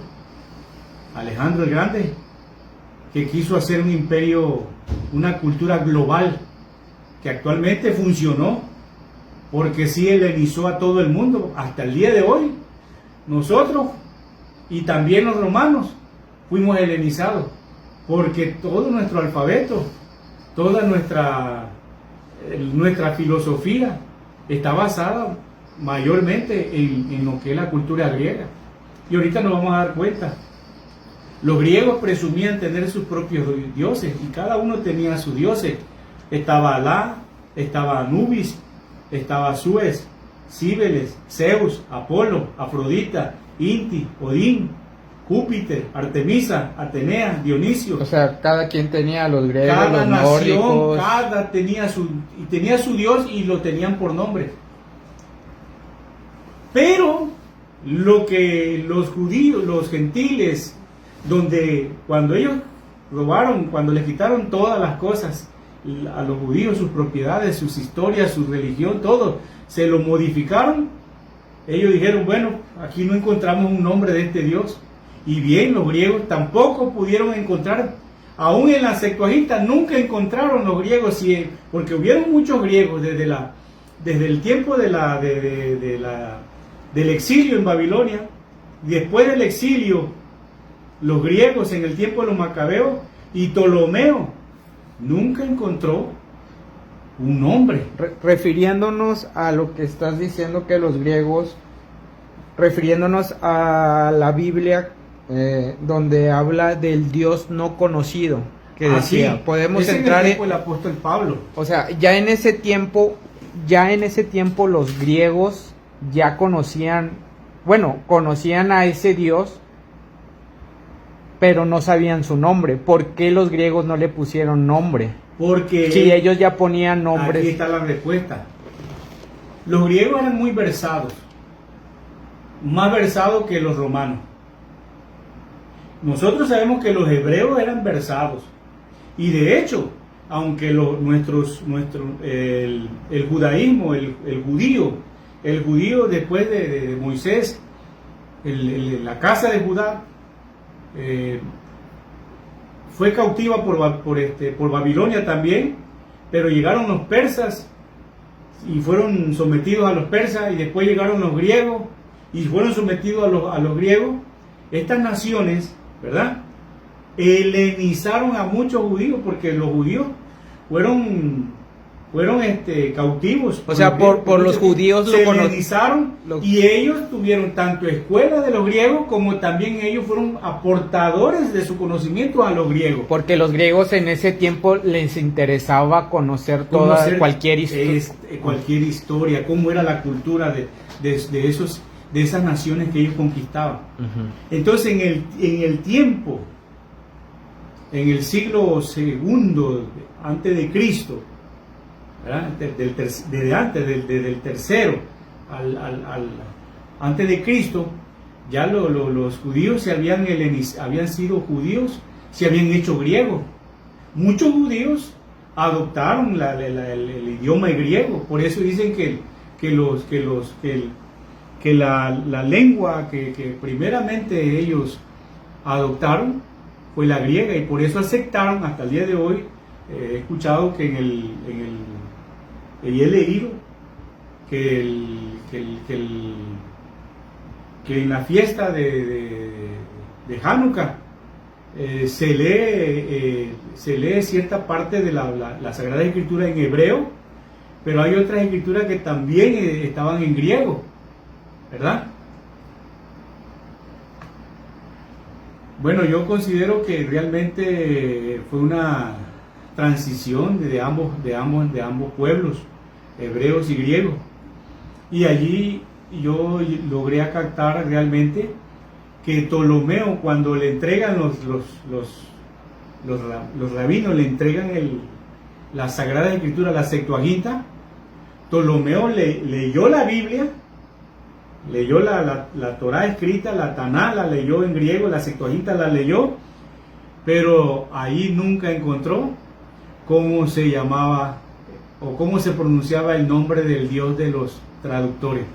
el Grande, que quiso hacer un imperio, una cultura global, que actualmente funcionó, porque sí helenizó a todo el mundo, hasta el día de hoy. Nosotros, y también los romanos, fuimos helenizados, porque todo nuestro alfabeto, toda nuestra filosofía está basada mayormente en lo que es la cultura griega. Y ahorita nos vamos a dar cuenta. Los griegos presumían tener sus propios dioses, y cada uno tenía sus dioses. Estaba Alá, estaba Anubis, estaba Suez, Cíbeles, Zeus, Apolo, Afrodita, Inti, Odín, Júpiter, Artemisa, Atenea, Dionisio. O sea, cada quien tenía los griegos, Cada los nación, nórdicos. cada tenía su dios, y lo tenían por nombre. Pero lo que los judíos, los gentiles, donde cuando ellos robaron, cuando les quitaron todas las cosas a los judíos, sus propiedades, sus historias, su religión, todo, se lo modificaron. Ellos dijeron, bueno, aquí no encontramos un nombre de este Dios. Y bien, los griegos tampoco pudieron encontrar, aún en la Septuaginta nunca encontraron los griegos, porque hubieron muchos griegos desde el tiempo del exilio en Babilonia. Después del exilio, los griegos en el tiempo de los macabeos, y Ptolomeo nunca encontró un nombre. Refiriéndonos a lo que estás diciendo, que los griegos, refiriéndonos a la Biblia, donde habla del Dios no conocido, que decía, sí, podemos es entrar en el tiempo del apóstol Pablo. o sea, ya en ese tiempo los griegos ya conocían a ese Dios, pero no sabían su nombre. ¿Por qué los griegos no le pusieron nombre? Porque si ellos ya ponían nombres. Aquí está la respuesta. Los griegos eran muy versados, más versados que los romanos. Nosotros sabemos que los hebreos eran versados, y de hecho, aunque el judaísmo, el judío después de Moisés, la casa de Judá fue cautiva por Babilonia también, pero llegaron los persas y fueron sometidos a los persas, y después llegaron los griegos y fueron sometidos a los griegos. Estas naciones, ¿verdad?, helenizaron a muchos judíos, porque los judíos fueron cautivos. O sea, por los judíos se helenizaron, y ellos tuvieron tanto escuela de los griegos, como también ellos fueron aportadores de su conocimiento a los griegos. Porque los griegos en ese tiempo les interesaba conocer cualquier historia, cómo era la cultura de esas naciones que ellos conquistaban. Uh-huh. Entonces, en el siglo II antes de Cristo, ¿verdad?, desde el tercero antes de Cristo, ya los judíos habían sido judíos, se habían hecho griegos. Muchos judíos adoptaron el idioma griego. Por eso dicen que la lengua que primeramente ellos adoptaron fue la griega, y por eso aceptaron hasta el día de hoy. He escuchado que y he leído que en la fiesta de Hanukkah se lee cierta parte de la Sagrada Escritura en hebreo, pero hay otras escrituras que también estaban en griego, ¿verdad? Bueno, yo considero que realmente fue una transición de ambos pueblos, hebreos y griegos. Y allí yo logré captar realmente que Ptolomeo, cuando le entregan los rabinos, le entregan la Sagrada Escritura, la Septuaginta, Ptolomeo leyó la Biblia, leyó la Torá escrita, la Taná la leyó en griego, la Septuaginta la leyó, pero ahí nunca encontró cómo se llamaba o cómo se pronunciaba el nombre del Dios de los traductores.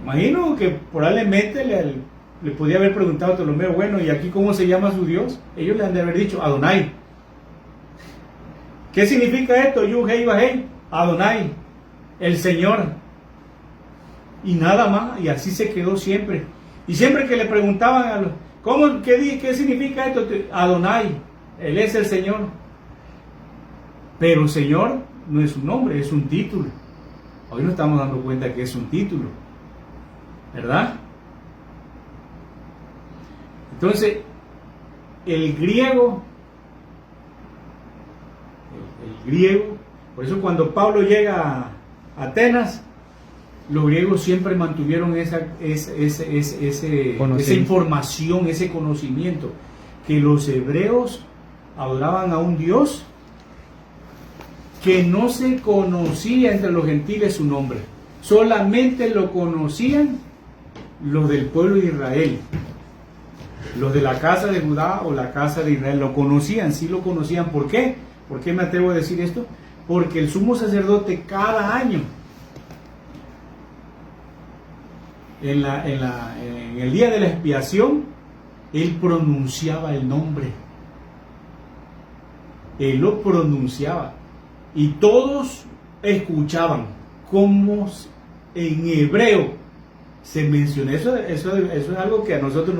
Imagino que probablemente le podía haber preguntado a Ptolomeo, bueno, ¿y aquí cómo se llama su Dios? Ellos le han de haber dicho Adonai. ¿Qué significa esto? Yud Hei Vav Hei, Adonai, el Señor. Y nada más, y así se quedó siempre. Y siempre que le preguntaban ¿qué significa esto? Adonai, Él es el Señor. Pero Señor no es un nombre, es un título. Hoy nos estamos dando cuenta que es un título, ¿verdad? Entonces, el griego, por eso cuando Pablo llega a Atenas, los griegos siempre mantuvieron esa información, ese conocimiento, que los hebreos adoraban a un Dios que no se conocía entre los gentiles su nombre, solamente lo conocían los del pueblo de Israel, los de la casa de Judá o la casa de Israel, lo conocían, sí lo conocían. ¿Por qué? ¿Por qué me atrevo a decir esto? Porque el sumo sacerdote cada año, en el día de la expiación, él pronunciaba el nombre. Él lo pronunciaba. Y todos escuchaban cómo en hebreo se menciona. Eso es algo que a nosotros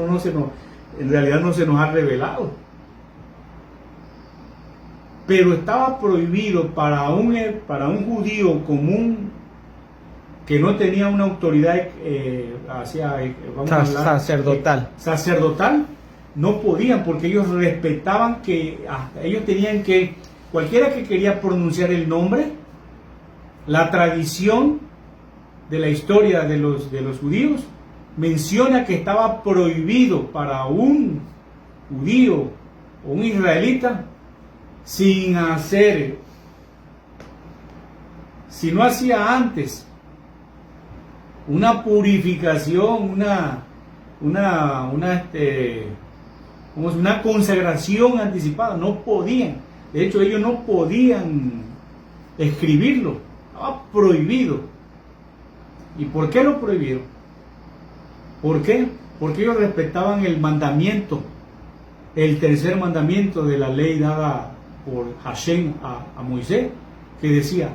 en realidad no se nos ha revelado. Pero estaba prohibido para un judío común que no tenía una autoridad sacerdotal, no podían, porque ellos respetaban que ellos tenían que, cualquiera que quería pronunciar el nombre, la tradición de la historia de los judíos menciona que estaba prohibido para un judío o un israelita, si no hacía antes una purificación, una consagración anticipada, no podían. De hecho, ellos no podían escribirlo, estaba prohibido. ¿Y por qué lo prohibieron? ¿Por qué? Porque ellos respetaban el mandamiento, el tercer mandamiento de la ley dada por Hashem a Moisés, que decía: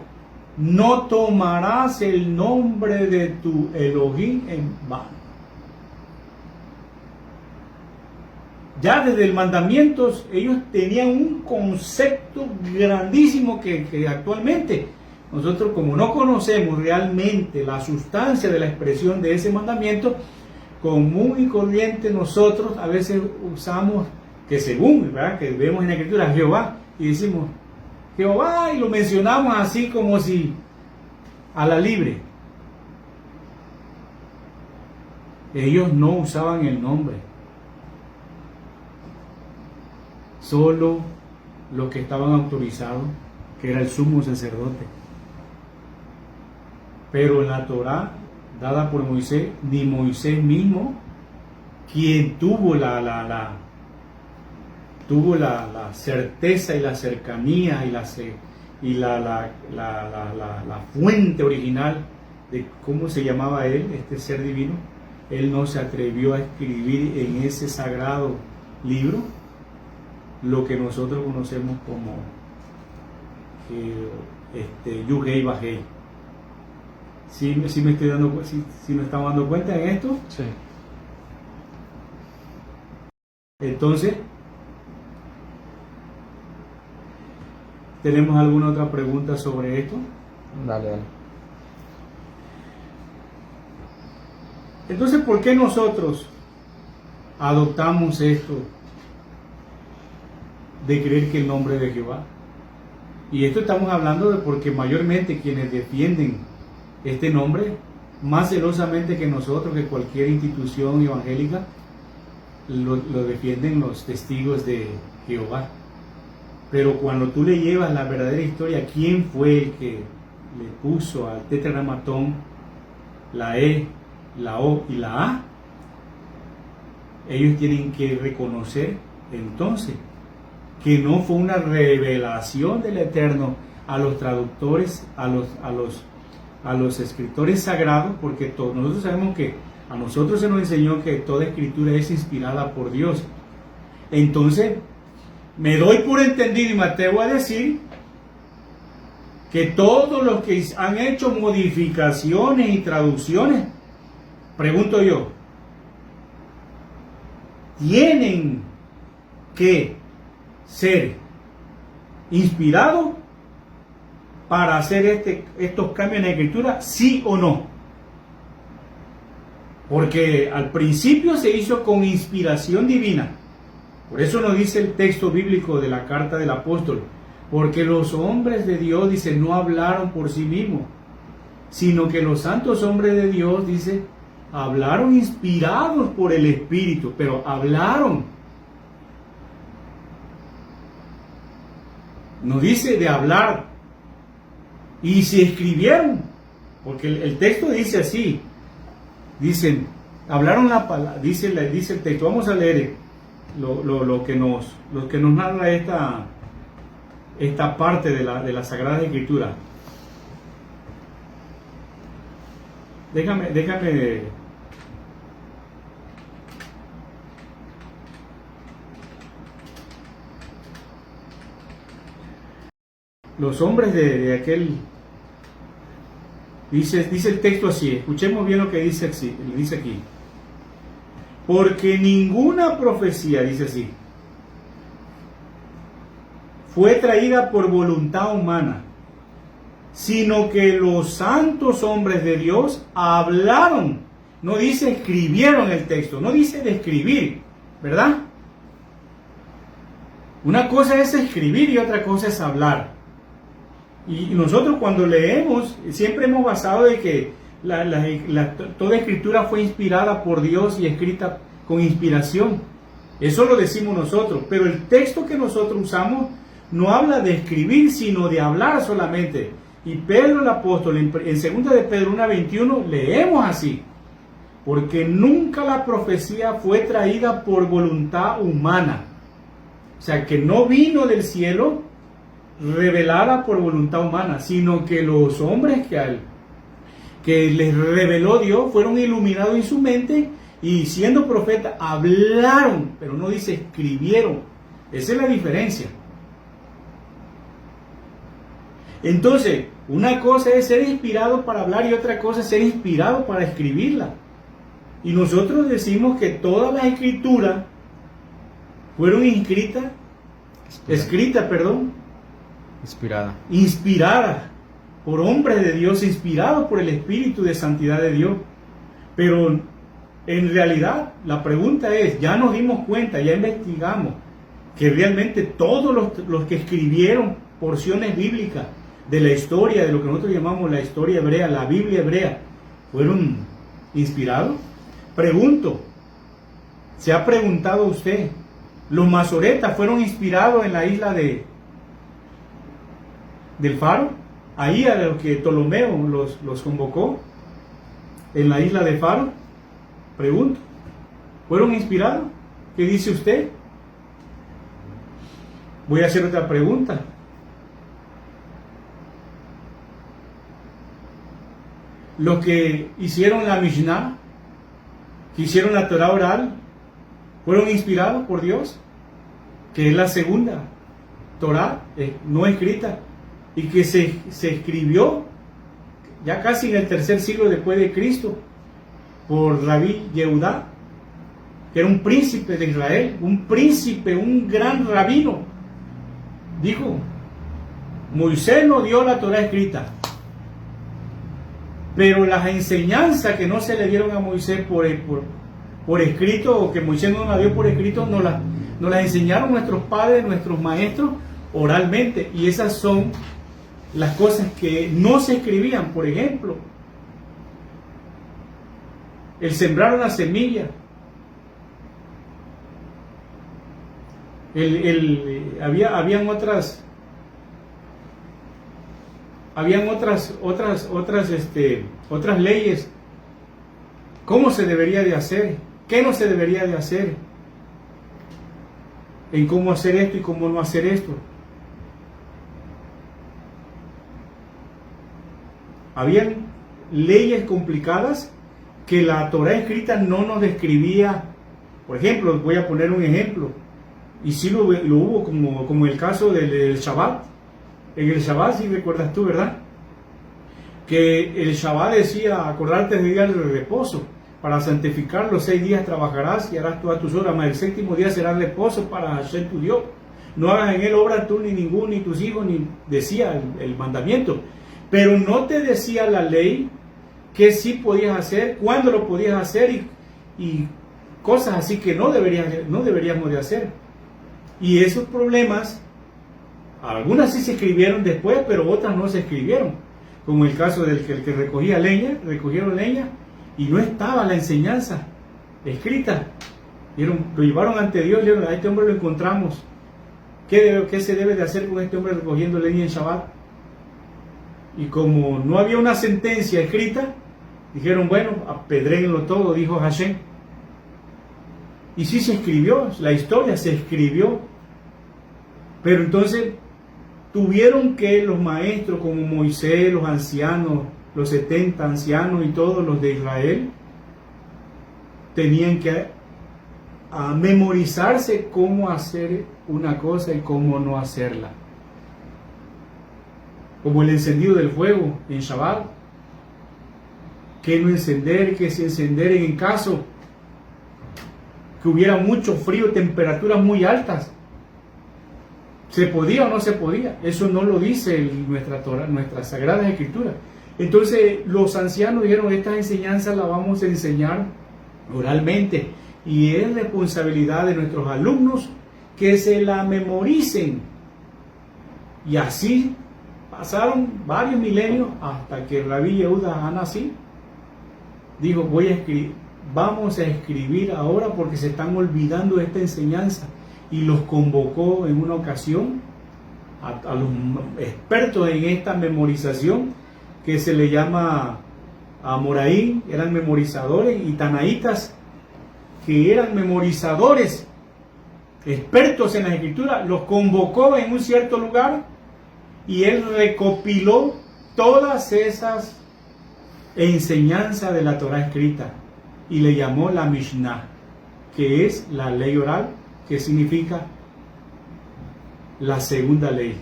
no tomarás el nombre de tu Elohim en vano. Ya desde el mandamiento ellos tenían un concepto grandísimo que actualmente nosotros, como no conocemos realmente la sustancia de la expresión de ese mandamiento, común y corriente nosotros a veces usamos, que según, ¿verdad?, que vemos en la Escritura, Jehová, y decimos Jehová, y lo mencionamos así como si a la libre. Ellos no usaban el nombre, solo los que estaban autorizados, que era el sumo sacerdote. Pero en la Torá dada por Moisés, ni Moisés mismo, quien tuvo la certeza y la cercanía y la fuente original de cómo se llamaba él, este ser divino, él no se atrevió a escribir en ese sagrado libro lo que nosotros conocemos como Yud Hei Vav Hei. ¿Sí me estoy dando, si me estamos dando cuenta en esto? Sí. Entonces, ¿tenemos alguna otra pregunta sobre esto? Dale. Entonces, ¿por qué nosotros adoptamos esto de creer que el nombre de Jehová. Y esto estamos hablando de porque mayormente quienes defienden este nombre, más celosamente que nosotros, que cualquier institución evangélica, lo defienden los testigos de Jehová. Pero cuando tú le llevas la verdadera historia, ¿quién fue el que le puso al tetragramatón la E, la O y la A? Ellos tienen que reconocer entonces que no fue una revelación del Eterno a los traductores, a los escritores sagrados, porque nosotros sabemos que a nosotros se nos enseñó que toda escritura es inspirada por Dios. Entonces, me doy por entendido y me atrevo a decir que todos los que han hecho modificaciones y traducciones, pregunto yo, tienen que ser inspirados para hacer estos cambios en la escritura, sí o no. Porque al principio se hizo con inspiración divina. Por eso nos dice el texto bíblico de la carta del apóstol, porque los hombres de Dios, dice, no hablaron por sí mismos, sino que los santos hombres de Dios, dice, hablaron inspirados por el Espíritu, pero hablaron. Nos dice de hablar. Y si escribieron, porque el texto dice así, dicen, hablaron la palabra, dice el texto, vamos a leer lo que nos narra esta parte de la Sagrada Escritura. Déjame. Los hombres de aquel, dice el texto así, escuchemos bien lo que dice aquí. Porque ninguna profecía, dice así, fue traída por voluntad humana, sino que los santos hombres de Dios hablaron. No dice escribieron el texto, no dice de escribir, ¿verdad? Una cosa es escribir y otra cosa es hablar. Y nosotros cuando leemos, siempre hemos basado de que toda escritura fue inspirada por Dios y escrita con inspiración. Eso lo decimos nosotros, pero el texto que nosotros usamos no habla de escribir, sino de hablar solamente. Y Pedro el apóstol, en 2 de Pedro 1:21, leemos así: porque nunca la profecía fue traída por voluntad humana. O sea, que no vino del cielo revelada por voluntad humana, sino que los hombres que les reveló Dios fueron iluminados en su mente y siendo profetas hablaron, pero no dice escribieron. Esa es la diferencia. Entonces, una cosa es ser inspirado para hablar y otra cosa es ser inspirado para escribirla. Y nosotros decimos que todas las escrituras fueron inspiradas por hombres de Dios, inspirados por el Espíritu de santidad de Dios. Pero en realidad la pregunta es, ya nos dimos cuenta, ya investigamos que realmente todos los que escribieron porciones bíblicas de la historia, de lo que nosotros llamamos la historia hebrea, la Biblia hebrea, fueron inspirados. Pregunto, ¿se ha preguntado usted? ¿Los masoretas fueron inspirados en la isla del Faro? Ahí a los que Ptolomeo los convocó en la isla de Faro. Pregunto, ¿fueron inspirados? ¿Qué dice usted? Voy a hacer otra pregunta. Los que hicieron la Mishnah, que hicieron la Torah oral, ¿fueron inspirados por Dios? Que es la segunda Torah no escrita y que se escribió ya casi en el 3er siglo después de Cristo por Rabí Yehudá, que era un príncipe de Israel, un gran rabino. Dijo, Moisés no dio la Torah escrita, pero las enseñanzas que no se le dieron a Moisés por escrito, o que Moisés no la dio por escrito, nos las enseñaron nuestros padres, nuestros maestros, oralmente. Y esas son las cosas que no se escribían. Por ejemplo, el sembrar una semilla, habían otras leyes. ¿Cómo se debería de hacer? ¿Qué no se debería de hacer? En cómo hacer esto y cómo no hacer esto. Habían leyes complicadas que la Torá escrita no nos describía. Por ejemplo, voy a poner un ejemplo, y sí lo hubo, como el caso del Shabbat. En el Shabbat, si recuerdas tú, ¿verdad? Que el Shabbat decía, acordarte del día del reposo, para santificar los 6 días trabajarás y harás todas tus obras, mas el 7º día será reposo para Hashem tu Dios. No hagas en él obra tú ni ninguno, ni tus hijos, ni decía el mandamiento. Pero no te decía la ley qué sí podías hacer, cuándo lo podías hacer y cosas así que no deberíamos de hacer. Y esos problemas, algunas sí se escribieron después, pero otras no se escribieron. Como el caso del que recogieron leña y no estaba la enseñanza escrita. Lo llevaron ante Dios y dijeron, a este hombre lo encontramos. ¿Qué se debe de hacer con este hombre recogiendo leña en Shabbat? Y como no había una sentencia escrita, dijeron, bueno, apedréenlo todo, dijo Hashem. Y sí se escribió, la historia se escribió. Pero entonces tuvieron que los maestros como Moisés, los ancianos, los 70 ancianos y todos los de Israel, tenían que memorizarse cómo hacer una cosa y cómo no hacerla. Como el encendido del fuego en Shabbat, que no encender, que si encender en caso que hubiera mucho frío, temperaturas muy altas. ¿Se podía o no se podía? Eso no lo dice nuestra Torah, nuestra Sagrada Escritura. Entonces los ancianos dijeron, esta enseñanza la vamos a enseñar oralmente y es responsabilidad de nuestros alumnos que se la memoricen. Y así pasaron varios milenios hasta que Rabí Yehuda Hanasí dijo, vamos a escribir ahora porque se están olvidando de esta enseñanza. Y los convocó en una ocasión a los expertos en esta memorización, que se le llama Amoraí, eran memorizadores, y Tanaítas, que eran memorizadores, expertos en la escritura. Los convocó en un cierto lugar y él recopiló todas esas enseñanzas de la Torah escrita y le llamó la Mishnah, que es la ley oral, que significa la segunda ley.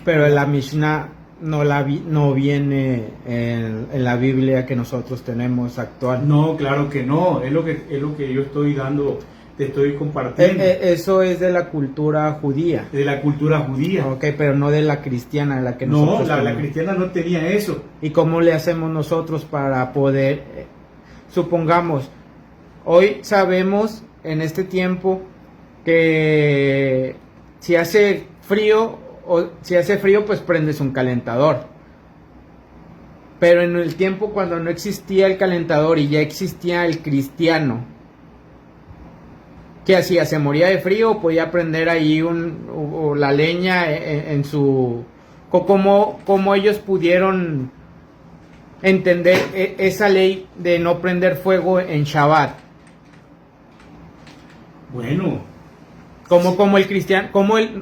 Pero la Mishnah no viene en la Biblia que nosotros tenemos actual. No, claro que no, es lo que yo estoy te estoy compartiendo. Eso es de la cultura judía. De la cultura judía. Ok, pero no de la cristiana, la que nosotros No, la cristiana no tenía eso. ¿Y cómo le hacemos nosotros para poder, supongamos, hoy sabemos en este tiempo que si hace frío pues prendes un calentador, pero en el tiempo cuando no existía el calentador y ya existía el cristiano, ¿qué hacía? ¿Se moría de frío o podía prender ahí la leña en su... ¿Cómo ellos pudieron entender esa ley de no prender fuego en Shabbat? Bueno, como el cristiano,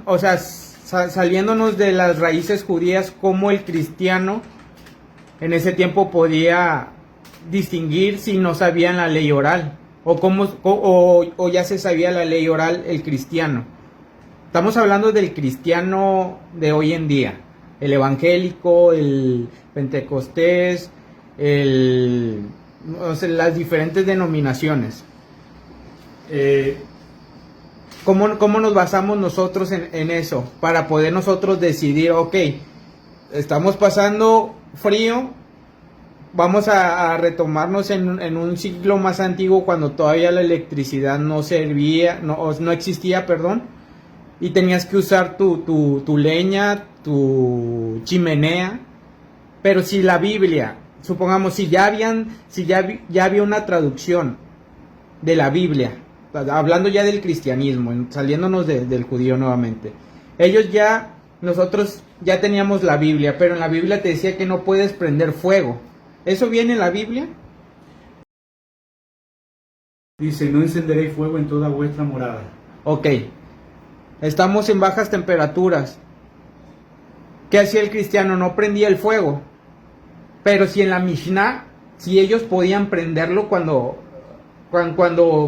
o sea, saliéndonos de las raíces judías, cómo el cristiano en ese tiempo podía distinguir si no sabían la ley oral, o ya se sabía la ley oral el cristiano. Estamos hablando del cristiano de hoy en día, el evangélico, el pentecostés, las diferentes denominaciones. ¿Cómo nos basamos nosotros en eso? Para poder nosotros decidir, ok, estamos pasando frío, vamos a retomarnos en un siglo más antiguo cuando todavía la electricidad no servía, no existía, perdón, y tenías que usar tu leña, tu chimenea. Pero si la Biblia, supongamos, si ya había una traducción de la Biblia, hablando ya del cristianismo, saliéndonos del judío nuevamente, nosotros ya teníamos la Biblia, pero en la Biblia te decía que no puedes prender fuego. ¿Eso viene en la Biblia? Dice, no encenderéis fuego en toda vuestra morada. Ok, estamos en bajas temperaturas. ¿Qué hacía el cristiano? No prendía el fuego. Pero si en la Mishnah, si ellos podían prenderlo cuando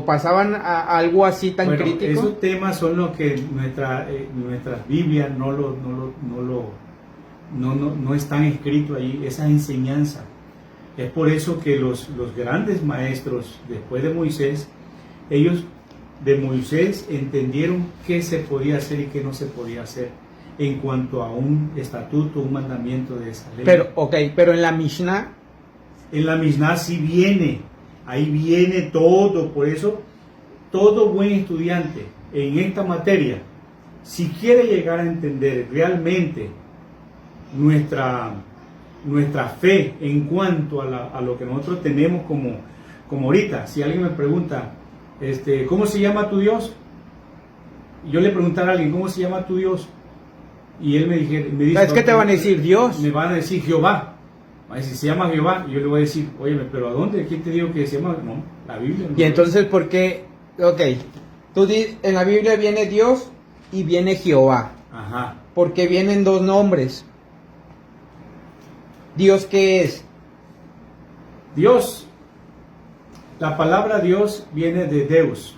pasaban a algo así tan crítico. Esos temas son los que nuestras Biblias no están escritos ahí, esa enseñanza. Es por eso que los grandes maestros después de Moisés, ellos de Moisés entendieron qué se podía hacer y qué no se podía hacer en cuanto a un estatuto, un mandamiento de esa ley. Pero en la Mishnah. En la Mishnah sí viene, ahí viene todo. Por eso todo buen estudiante en esta materia, si quiere llegar a entender realmente nuestra fe en cuanto a lo que nosotros tenemos como ahorita, si alguien me pregunta, ¿cómo se llama tu Dios? Y yo le preguntara a alguien, ¿cómo se llama tu Dios? Y él me dice, ¿sabes qué te van a decir? Dios. Me van a decir Jehová. Va a decir, se llama Jehová. Y yo le voy a decir, oye, pero ¿a dónde? ¿Quién te dijo que se llama? No, la Biblia. No. Y entonces, ¿por qué? Ok, en la Biblia viene Dios y viene Jehová. Ajá. Porque vienen dos nombres. ¿Dios qué es? Dios, la palabra Dios viene de Deus.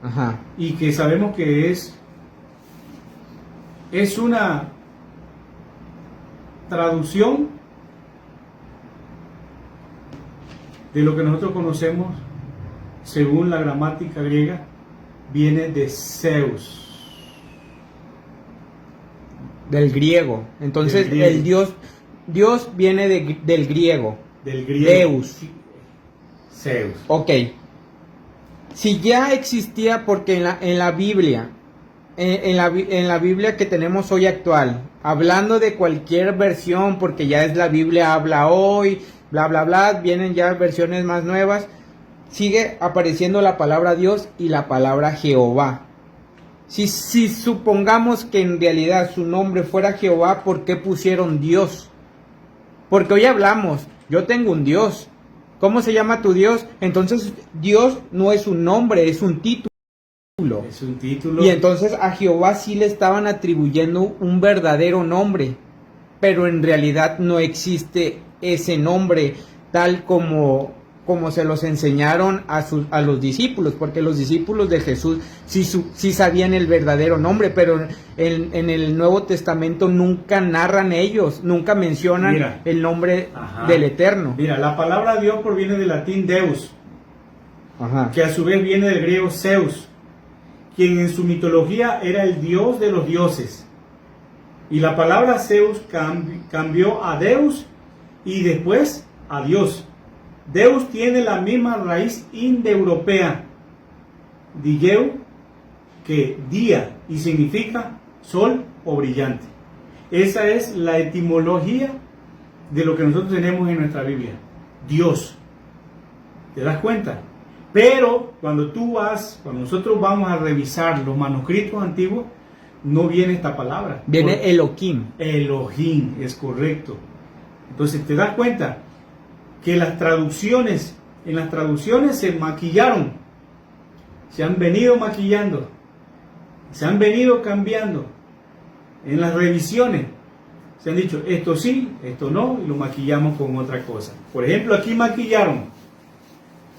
Ajá. Y que sabemos que es una traducción de lo que nosotros conocemos según la gramática griega, viene de Zeus. Del griego. Entonces, Del griego. el Dios viene del griego. Del griego. Deus. Zeus. Ok. Si ya existía, porque en la Biblia, en la Biblia que tenemos hoy actual, hablando de cualquier versión, porque ya es la Biblia habla hoy, bla bla bla, vienen ya versiones más nuevas, sigue apareciendo la palabra Dios y la palabra Jehová. Si supongamos que en realidad su nombre fuera Jehová, ¿por qué pusieron Dios? Porque hoy hablamos, yo tengo un Dios. ¿Cómo se llama tu Dios? Entonces Dios no es un nombre, es un título. Es un título. Y entonces a Jehová sí le estaban atribuyendo un verdadero nombre, pero en realidad no existe ese nombre tal como se los enseñaron a los discípulos, porque los discípulos de Jesús sí sabían el verdadero nombre, pero en el Nuevo Testamento nunca narran ellos, nunca mencionan el nombre del Eterno. Mira, la palabra Dios proviene del latín Deus, Ajá. que a su vez viene del griego Zeus, quien en su mitología era el dios de los dioses. Y la palabra Zeus cambió a Deus y después a Dios. Deus tiene la misma raíz indoeuropea, digeu, que día, y significa sol o brillante. Esa es la etimología de lo que nosotros tenemos en nuestra Biblia. Dios. ¿Te das cuenta? Pero cuando nosotros vamos a revisar los manuscritos antiguos, no viene esta palabra. Viene Elohim. Elohim, es correcto. Entonces, ¿te das cuenta? Que en las traducciones se maquillaron, se han venido maquillando, se han venido cambiando. En las revisiones se han dicho esto sí, esto no, y lo maquillamos con otra cosa. Por ejemplo, aquí maquillaron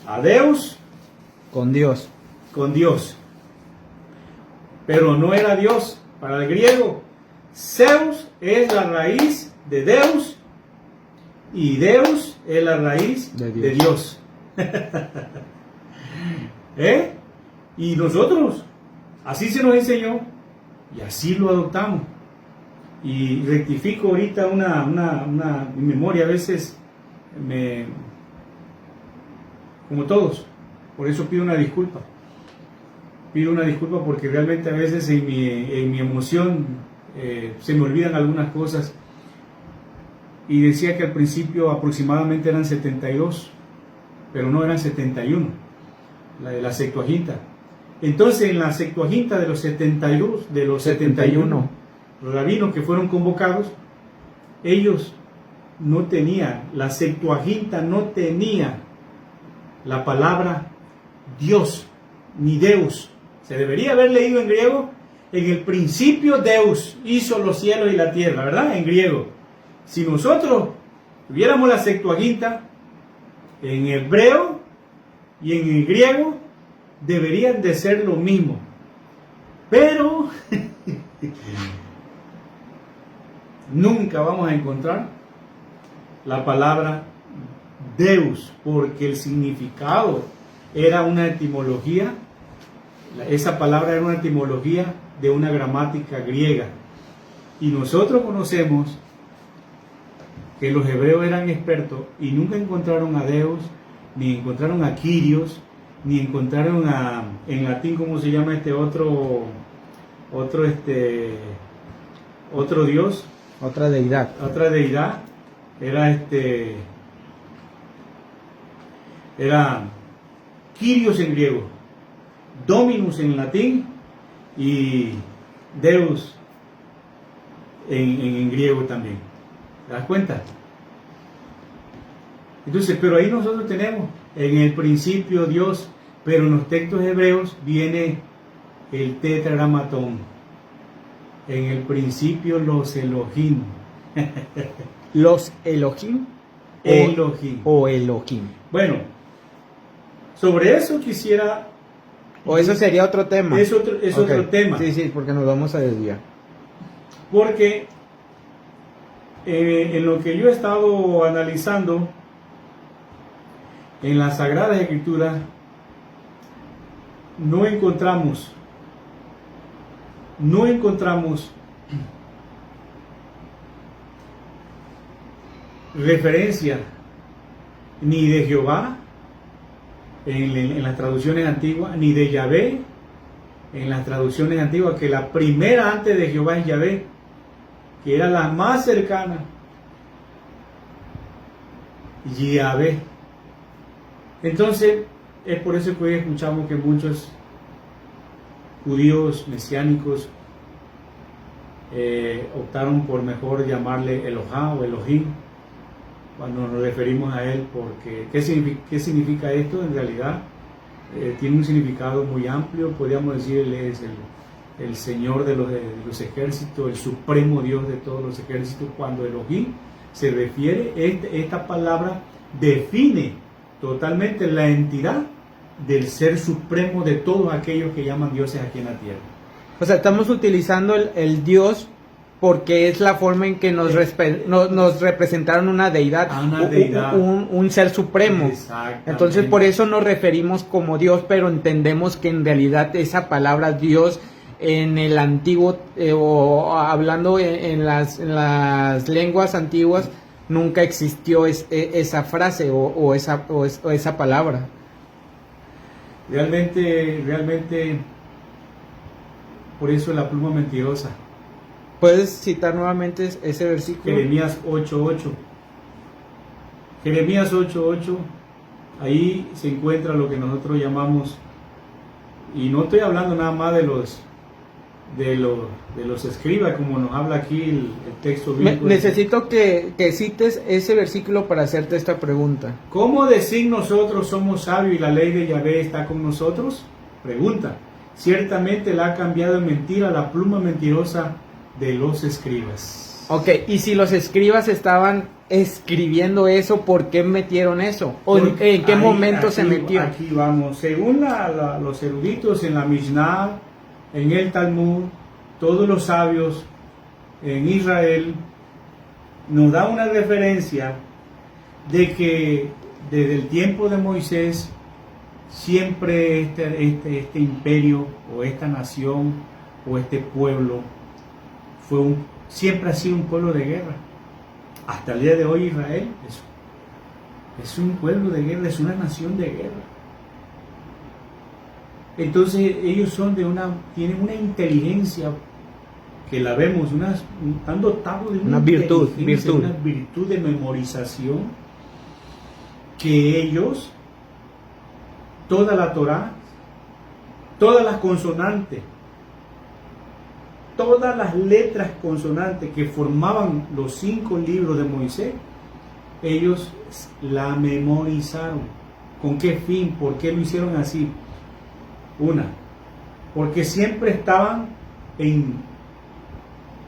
a Deus con Dios, pero no era Dios para el griego. Zeus es la raíz de Deus y Deus es la raíz de Dios. Y nosotros, así se nos enseñó y así lo adoptamos. Y rectifico ahorita una memoria, a veces como todos, por eso pido una disculpa. Pido una disculpa porque realmente a veces en mi emoción se me olvidan algunas cosas. Y decía que al principio aproximadamente eran 72, pero no eran 71, la Septuaginta. Entonces en la Septuaginta de los 72, de los 71 los rabinos que fueron convocados, ellos no tenían, la Septuaginta no tenía la palabra Dios, ni Deus. Se debería haber leído en griego: en el principio Deus hizo los cielos y la tierra, ¿verdad? En griego. Si nosotros tuviéramos la Septuaginta en hebreo y en el griego, deberían de ser lo mismo. Pero nunca vamos a encontrar la palabra Deus, porque el significado era una etimología. Esa palabra era una etimología de una gramática griega. Y nosotros conocemos que los hebreos eran expertos y nunca encontraron a Deus, ni encontraron a Kyrios, ni encontraron en latín, ¿cómo se llama este otro Dios? Otra deidad. Otra deidad. Era Kyrios en griego, Dominus en latín y Deus en griego también. ¿Te das cuenta? Entonces, pero ahí nosotros tenemos en el principio Dios, pero en los textos hebreos viene el tetragramatón. En el principio los Elohim. ¿Los Elohim? Elohim. O Elohim. Bueno, sobre eso quisiera... O eso sería otro tema. Es otro tema. Sí, porque nos vamos a desviar. Porque en lo que yo he estado analizando en las Sagradas Escrituras, no encontramos referencia ni de Jehová en las traducciones antiguas, ni de Yahvé en las traducciones antiguas, que la primera antes de Jehová es Yahvé, que era la más cercana, Yahvé. Entonces es por eso que hoy escuchamos que muchos judíos mesiánicos optaron por mejor llamarle Elohá o Elohim cuando nos referimos a él, porque ¿qué significa esto? En realidad tiene un significado muy amplio. Podríamos decir, él es el Señor de los ejércitos, el supremo Dios de todos los ejércitos. Cuando Elohim se refiere, esta palabra define totalmente la entidad del ser supremo de todos aquellos que llaman dioses aquí en la tierra. O sea, estamos utilizando el Dios porque es la forma en que nos representaron una deidad, un ser supremo. Entonces por eso nos referimos como Dios, pero entendemos que en realidad esa palabra Dios en el antiguo, o hablando en las lenguas antiguas, nunca existió esa frase o esa palabra. Realmente, por eso la pluma mentirosa. ¿Puedes citar nuevamente ese versículo? Jeremías 8:8. Jeremías 8:8, ahí se encuentra lo que nosotros llamamos, y no estoy hablando nada más de los escribas, como nos habla aquí el texto bíblico. Necesito que cites ese versículo para hacerte esta pregunta. ¿Cómo decir nosotros somos sabios y la ley de Yahvé está con nosotros? Pregunta. Ciertamente la ha cambiado en mentira la pluma mentirosa de los escribas. Ok, y si los escribas estaban escribiendo eso, ¿por qué metieron eso? ¿O en qué momento se metió? Aquí vamos. Según los eruditos en la Mishnah, en el Talmud, todos los sabios en Israel nos da una referencia de que desde el tiempo de Moisés siempre este imperio o esta nación o este pueblo siempre ha sido un pueblo de guerra. Hasta el día de hoy Israel Es un pueblo de guerra, es una nación de guerra. Entonces ellos tienen una inteligencia que la vemos, están dotados de una virtud, una virtud de memorización, que ellos, toda la Torá, todas las consonantes, todas las letras consonantes que formaban los 5 libros de Moisés, ellos la memorizaron. ¿Con qué fin? ¿Por qué lo hicieron así? Porque siempre estaban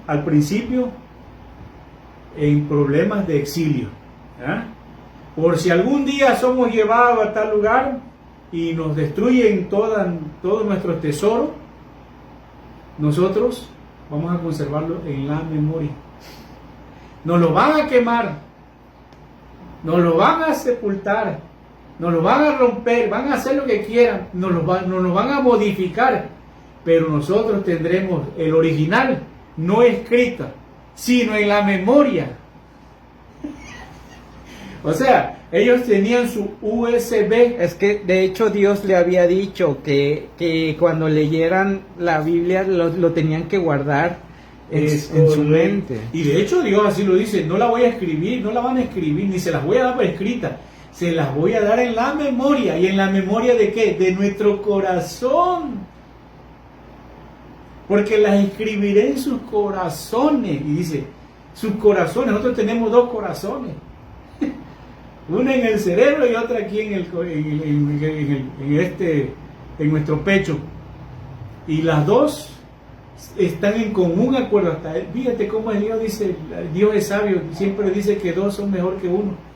al principio en problemas de exilio. Por si algún día somos llevados a tal lugar y nos destruyen todos nuestros tesoros, nosotros vamos a conservarlo en la memoria. Nos lo van a quemar, nos lo van a sepultar, nos lo van a romper, van a hacer lo que quieran, nos lo van a modificar, pero nosotros tendremos el original, no escrito, sino en la memoria. O sea, ellos tenían su USB. Es que de hecho Dios le había dicho que cuando leyeran la Biblia lo tenían que guardar en su mente. Y de hecho Dios así lo dice: no la voy a escribir, no la van a escribir, ni se las voy a dar por escrita, se las voy a dar en la memoria. ¿Y en la memoria de qué? De nuestro corazón. Porque las escribiré en sus corazones. Y dice, sus corazones. Nosotros tenemos 2 corazones. Una en el cerebro y otra aquí en nuestro pecho. Y las 2 están en común acuerdo. Fíjate cómo Dios dice, Dios es sabio, siempre dice que 2 son mejor que 1.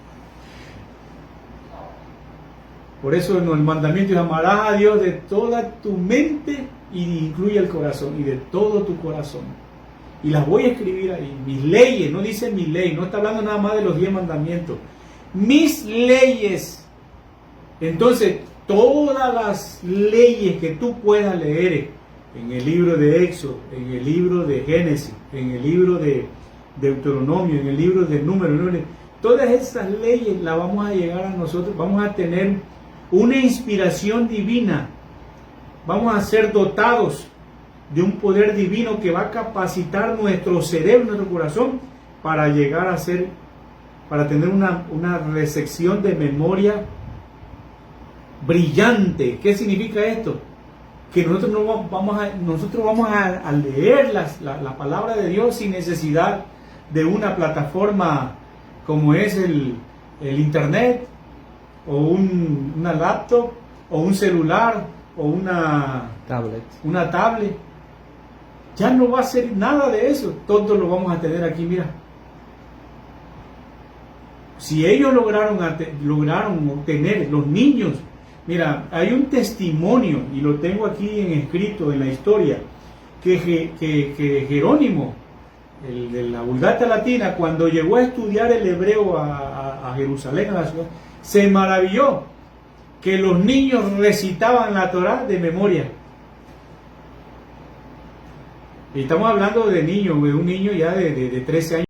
Por eso en el mandamiento es: amarás a Dios de toda tu mente, y incluye el corazón, y de todo tu corazón. Y las voy a escribir ahí, mis leyes. No dice mi ley, no está hablando nada más de los 10 mandamientos, mis leyes. Entonces todas las leyes que tú puedas leer en el libro de Éxodo, en el libro de Génesis, en el libro de Deuteronomio, en el libro de Números, todas esas leyes las vamos a llegar a nosotros, vamos a tener una inspiración divina, vamos a ser dotados de un poder divino que va a capacitar nuestro cerebro, nuestro corazón, para llegar a ser, para tener una recepción de memoria brillante. ¿Qué significa esto? Que nosotros vamos a leer la palabra de Dios sin necesidad de una plataforma como es el internet, o una laptop, o un celular, o una tablet. Ya no va a ser nada de eso, todo lo vamos a tener aquí, mira. Si ellos lograron obtener, los niños, mira, hay un testimonio, y lo tengo aquí en escrito en la historia, que Jerónimo, el de la Vulgata Latina, cuando llegó a estudiar el hebreo a Jerusalén, a la ciudad, se maravilló que los niños recitaban la Torá de memoria. Y estamos hablando de niños, de un niño ya de 13 años.